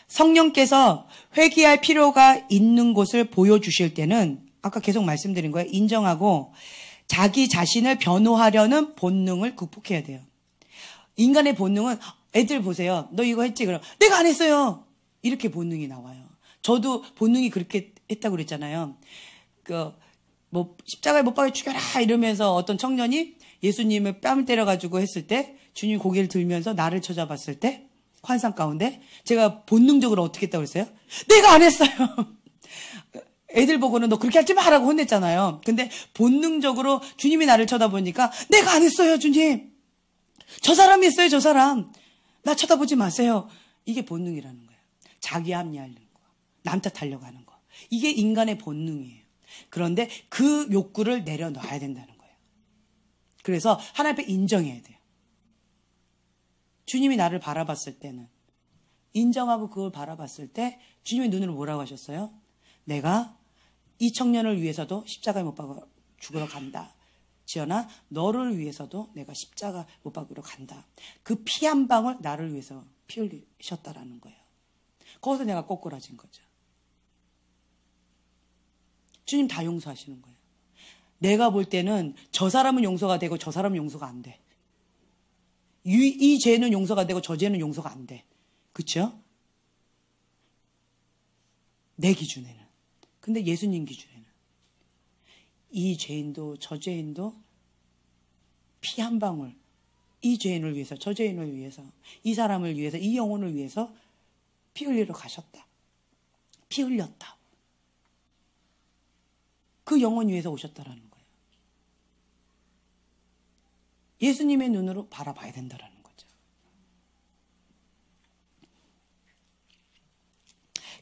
성령께서 회개할 필요가 있는 곳을 보여주실 때는 아까 계속 말씀드린 거예요. 인정하고 자기 자신을 변호하려는 본능을 극복해야 돼요. 인간의 본능은 애들 보세요. 너 이거 했지? 그럼 내가 안 했어요. 이렇게 본능이 나와요. 저도 본능이 그렇게 했다고 그랬잖아요. 십자가에 못 박아 죽여라 이러면서 어떤 청년이 예수님을 뺨을 때려가지고 했을 때 주님 고개를 들면서 나를 쳐다봤을 때 환상 가운데 제가 본능적으로 어떻게 했다고 그랬어요? 내가 안 했어요. 애들 보고는 너 그렇게 하지 마라고 혼냈잖아요. 근데 본능적으로 주님이 나를 쳐다보니까 내가 안 했어요, 주님. 저 사람이 했어요, 저 사람. 나 쳐다보지 마세요. 이게 본능이라는 거예요. 자기 합리하려는 거. 남 탓하려고 하는 거. 이게 인간의 본능이에요. 그런데 그 욕구를 내려놔야 된다는 거예요. 그래서 하나님 앞에 인정해야 돼요. 주님이 나를 바라봤을 때는 인정하고 그걸 바라봤을 때 주님의 눈으로 뭐라고 하셨어요? 내가 이 청년을 위해서도 십자가에 못 박아 죽으러 간다. 지연아, 너를 위해서도 내가 십자가 못 박으러 간다. 그 피 한 방울 나를 위해서 피 흘리셨다라는 거예요. 거기서 내가 꼬꾸라진 거죠. 주님 다 용서하시는 거예요. 내가 볼 때는 저 사람은 용서가 되고 저 사람은 용서가 안 돼. 이 죄는 용서가 되고 저 죄는 용서가 안 돼. 그렇죠? 내 기준에는. 근데 예수님 기준에는 이 죄인도 저 죄인도 피 한 방울, 이 죄인을 위해서 저 죄인을 위해서 이 사람을 위해서 이 영혼을 위해서 피 흘리러 가셨다. 피 흘렸다. 그 영혼 위에서 오셨다라는 거예요. 예수님의 눈으로 바라봐야 된다라는 거죠.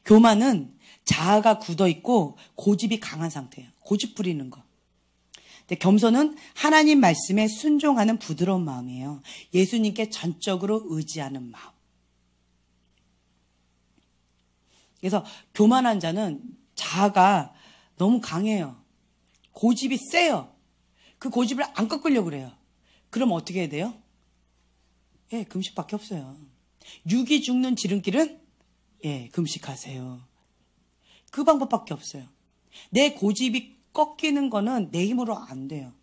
교만은 자아가 굳어있고 고집이 강한 상태예요. 고집 부리는 거. 근데 겸손은 하나님 말씀에 순종하는 부드러운 마음이에요. 예수님께 전적으로 의지하는 마음. 그래서 교만한 자는 자아가 너무 강해요. 고집이 세요. 그 고집을 안 꺾으려고 그래요. 그럼 어떻게 해야 돼요? 예, 금식밖에 없어요. 육이 죽는 지름길은 예, 금식하세요. 그 방법밖에 없어요. 내 고집이 꺾이는 거는 내 힘으로 안 돼요.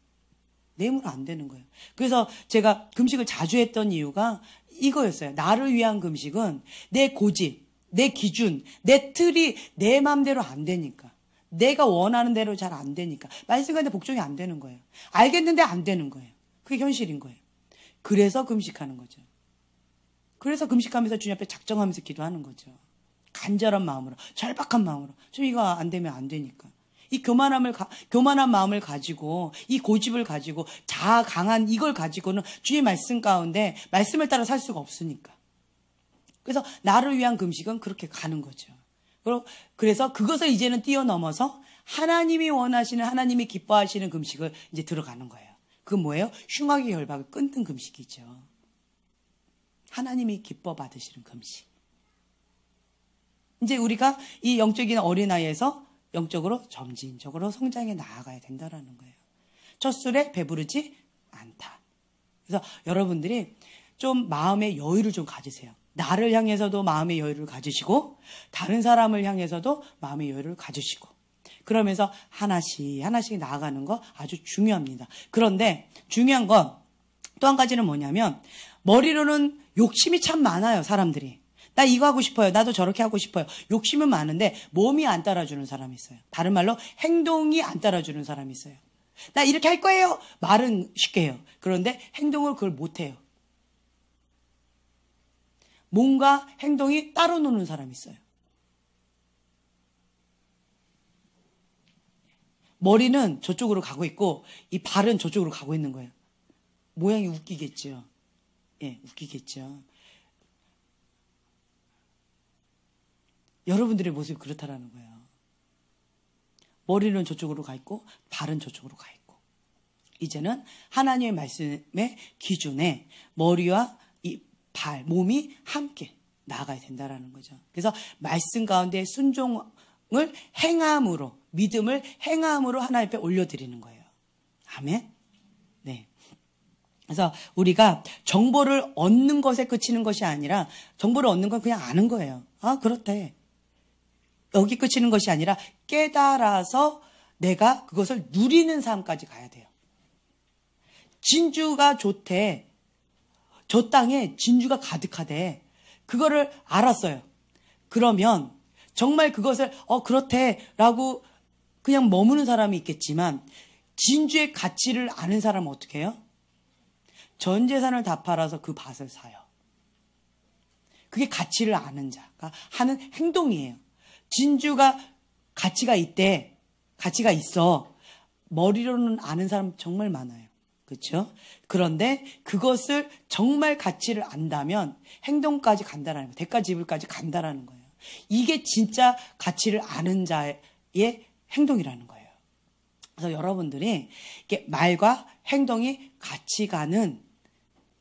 내 힘으로 안 되는 거예요. 그래서 제가 금식을 자주 했던 이유가 이거였어요. 나를 위한 금식은 내 고집, 내 기준, 내 틀이 내 마음대로 안 되니까. 내가 원하는 대로 잘 안 되니까. 말씀 가운데 복종이 안 되는 거예요. 알겠는데 안 되는 거예요. 그게 현실인 거예요. 그래서 금식하는 거죠. 그래서 금식하면서 주님 앞에 작정하면서 기도하는 거죠. 간절한 마음으로, 절박한 마음으로. 저 이거 안 되면 안 되니까. 이 교만한 마음을 가지고, 이 고집을 가지고, 자아 강한 이걸 가지고는 주의 말씀 가운데 말씀을 따라 살 수가 없으니까. 그래서 나를 위한 금식은 그렇게 가는 거죠. 그래서 그것을 이제는 뛰어넘어서 하나님이 원하시는, 하나님이 기뻐하시는 금식을 이제 들어가는 거예요. 그건 뭐예요? 흉악의 결박을 끊는 금식이죠. 하나님이 기뻐 받으시는 금식. 이제 우리가 이 영적인 어린아이에서 영적으로 점진적으로 성장해 나아가야 된다는 거예요. 첫 술에 배부르지 않다. 그래서 여러분들이 좀 마음의 여유를 좀 가지세요. 나를 향해서도 마음의 여유를 가지시고 다른 사람을 향해서도 마음의 여유를 가지시고 그러면서 하나씩 나아가는 거 아주 중요합니다. 그런데 중요한 건 또 한 가지는 뭐냐면 머리로는 욕심이 참 많아요. 사람들이. 나 이거 하고 싶어요. 나도 저렇게 하고 싶어요. 욕심은 많은데 몸이 안 따라주는 사람이 있어요. 다른 말로 행동이 안 따라주는 사람이 있어요. 나 이렇게 할 거예요. 말은 쉽게 해요. 그런데 행동을 그걸 못 해요. 몸과 행동이 따로 노는 사람이 있어요. 머리는 저쪽으로 가고 있고 이 발은 저쪽으로 가고 있는 거예요. 모양이 웃기겠죠. 예, 웃기겠죠. 여러분들의 모습이 그렇다라는 거예요. 머리는 저쪽으로 가 있고 발은 저쪽으로 가 있고 이제는 하나님의 말씀의 기준에 머리와 이 발, 몸이 함께 나아가야 된다라는 거죠. 그래서 말씀 가운데 순종을 행함으로 믿음을 행함으로 하나님 앞에 올려드리는 거예요. 아멘. 네. 그래서 우리가 정보를 얻는 것에 그치는 것이 아니라 정보를 얻는 건 그냥 아는 거예요. 아, 그렇대. 여기 그치는 것이 아니라 깨달아서 내가 그것을 누리는 삶까지 가야 돼요. 진주가 좋대. 저 땅에 진주가 가득하대. 그거를 알았어요. 그러면 정말 그것을 그렇대 라고 그냥 머무는 사람이 있겠지만 진주의 가치를 아는 사람은 어떻게 해요? 전 재산을 다 팔아서 그 밭을 사요. 그게 가치를 아는 자가 하는 행동이에요. 진주가 가치가 있대. 가치가 있어. 머리로는 아는 사람 정말 많아요. 그렇죠? 그런데 그것을 정말 가치를 안다면 행동까지 간다라는 거예요. 대가 지불까지 간다라는 거예요. 이게 진짜 가치를 아는 자의 행동이라는 거예요. 그래서 여러분들이 이렇게 말과 행동이 같이 가는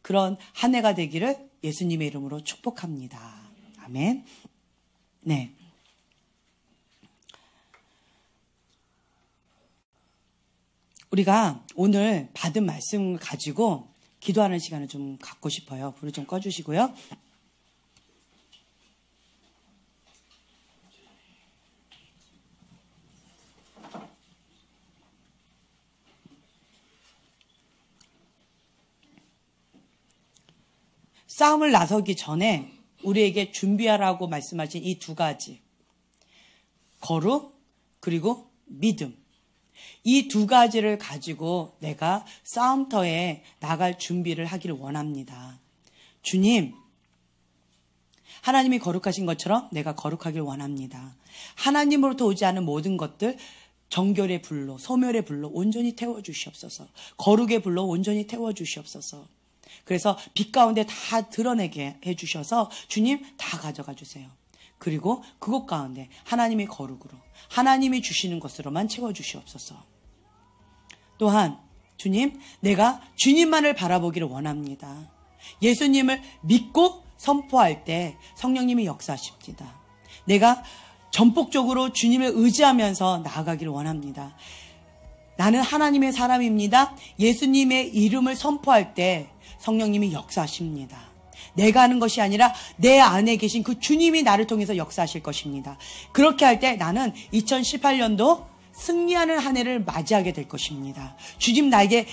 그런 한 해가 되기를 예수님의 이름으로 축복합니다. 아멘. 네. 우리가 오늘 받은 말씀을 가지고 기도하는 시간을 좀 갖고 싶어요. 불을 좀 꺼주시고요. 싸움을 나서기 전에 우리에게 준비하라고 말씀하신 이 두 가지. 거룩 그리고 믿음. 이 두 가지를 가지고 내가 싸움터에 나갈 준비를 하기를 원합니다. 주님, 하나님이 거룩하신 것처럼 내가 거룩하길 원합니다. 하나님으로부터 오지 않은 모든 것들 정결의 불로, 소멸의 불로 온전히 태워주시옵소서. 거룩의 불로 온전히 태워주시옵소서. 그래서 빛 가운데 다 드러내게 해주셔서 주님 다 가져가 주세요. 그리고 그곳 가운데 하나님의 거룩으로, 하나님이 주시는 것으로만 채워주시옵소서. 또한 주님, 내가 주님만을 바라보기를 원합니다. 예수님을 믿고 선포할 때 성령님이 역사하십니다. 내가 전폭적으로 주님을 의지하면서 나아가기를 원합니다. 나는 하나님의 사람입니다. 예수님의 이름을 선포할 때 성령님이 역사하십니다. 내가 하는 것이 아니라 내 안에 계신 그 주님이 나를 통해서 역사하실 것입니다. 그렇게 할 때 나는 2018년도 승리하는 한 해를 맞이하게 될 것입니다. 주님 나에게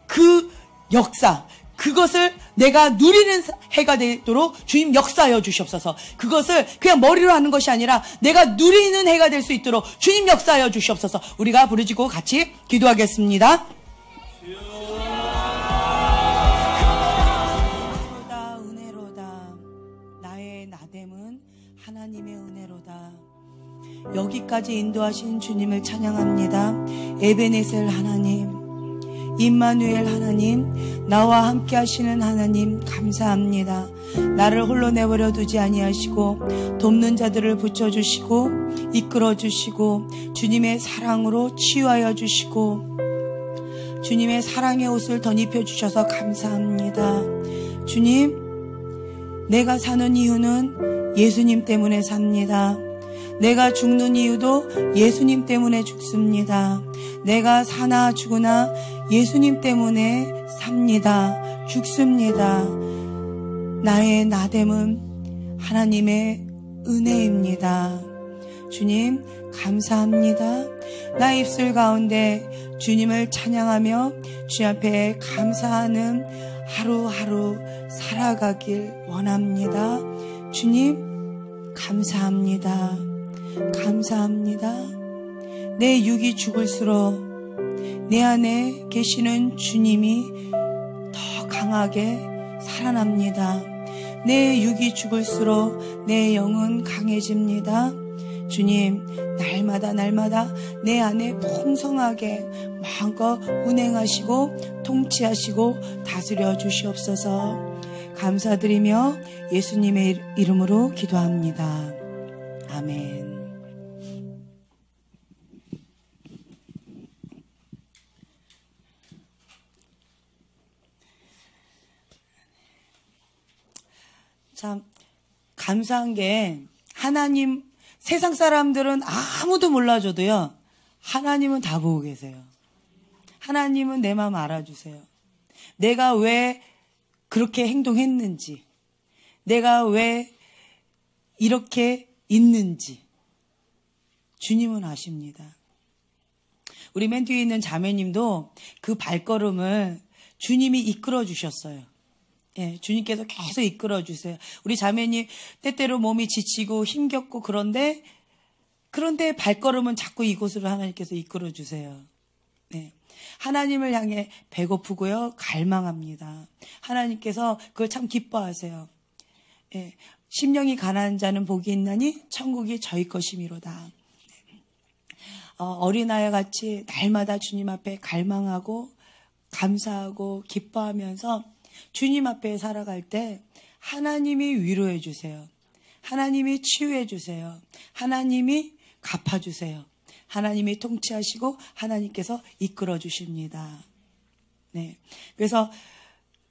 그 역사, 그것을 내가 누리는 해가 되도록 주님 역사하여 주시옵소서. 그것을 그냥 머리로 하는 것이 아니라 내가 누리는 해가 될 수 있도록 주님 역사하여 주시옵소서. 우리가 부르짖고 같이 기도하겠습니다. 은혜로다, 은혜로다. 나의 나됨은 하나님의 은혜로다. 여기까지 인도하신 주님을 찬양합니다. 에베네셀 하나님, 임마누엘 하나님, 나와 함께 하시는 하나님 감사합니다. 나를 홀로 내버려 두지 아니하시고 돕는 자들을 붙여주시고 이끌어주시고 주님의 사랑으로 치유하여 주시고 주님의 사랑의 옷을 덧입혀주셔서 감사합니다. 주님, 내가 사는 이유는 예수님 때문에 삽니다. 내가 죽는 이유도 예수님 때문에 죽습니다. 내가 사나 죽으나 예수님 때문에 삽니다. 죽습니다. 나의 나됨은 하나님의 은혜입니다. 주님 감사합니다. 나 입술 가운데 주님을 찬양하며 주님 앞에 감사하는 하루하루 살아가길 원합니다. 주님 감사합니다. 감사합니다. 내 육이 죽을수록 내 안에 계시는 주님이 더 강하게 살아납니다. 내 육이 죽을수록 내 영은 강해집니다. 주님, 날마다 날마다 내 안에 풍성하게 마음껏 운행하시고 통치하시고 다스려 주시옵소서. 감사드리며 예수님의 이름으로 기도합니다. 아멘. 참 감사한 게 하나님, 세상 사람들은 아무도 몰라줘도요, 하나님은 다 보고 계세요. 하나님은 내 마음 알아주세요. 내가 왜 그렇게 행동했는지, 내가 왜 이렇게 있는지 주님은 아십니다. 우리 맨 뒤에 있는 자매님도 그 발걸음을 주님이 이끌어 주셨어요. 예, 주님께서 계속 이끌어 주세요. 우리 자매님 때때로 몸이 지치고 힘겹고 그런데 발걸음은 자꾸 이곳으로 하나님께서 이끌어 주세요. 네. 하나님을 향해 배고프고요, 갈망합니다. 하나님께서 그걸 참 기뻐하세요. 예, 심령이 가난한 자는 복이 있나니 천국이 저희 것이미로다. 어린아이와 같이 날마다 주님 앞에 갈망하고 감사하고 기뻐하면서 주님 앞에 살아갈 때 하나님이 위로해 주세요. 하나님이 치유해 주세요. 하나님이 갚아 주세요. 하나님이 통치하시고 하나님께서 이끌어 주십니다. 네. 그래서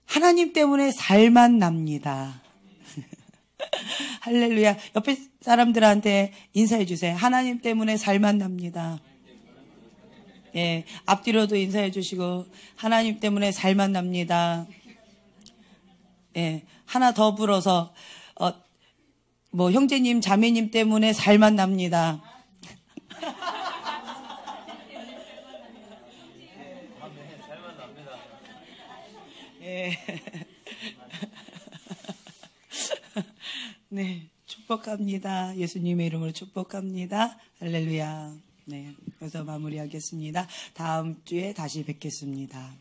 하나님 때문에 살만 납니다. 할렐루야. 옆에 사람들한테 인사해 주세요. 하나님 때문에 살만 납니다. 예, 앞뒤로도 인사해 주시고 하나님 때문에 살만 납니다. 예, 하나 더 불어서 형제님, 자매님 때문에 살만 납니다. 예. 네, 축복합니다. 예수님의 이름으로 축복합니다. 할렐루야. 네, 여기서 마무리하겠습니다. 다음 주에 다시 뵙겠습니다.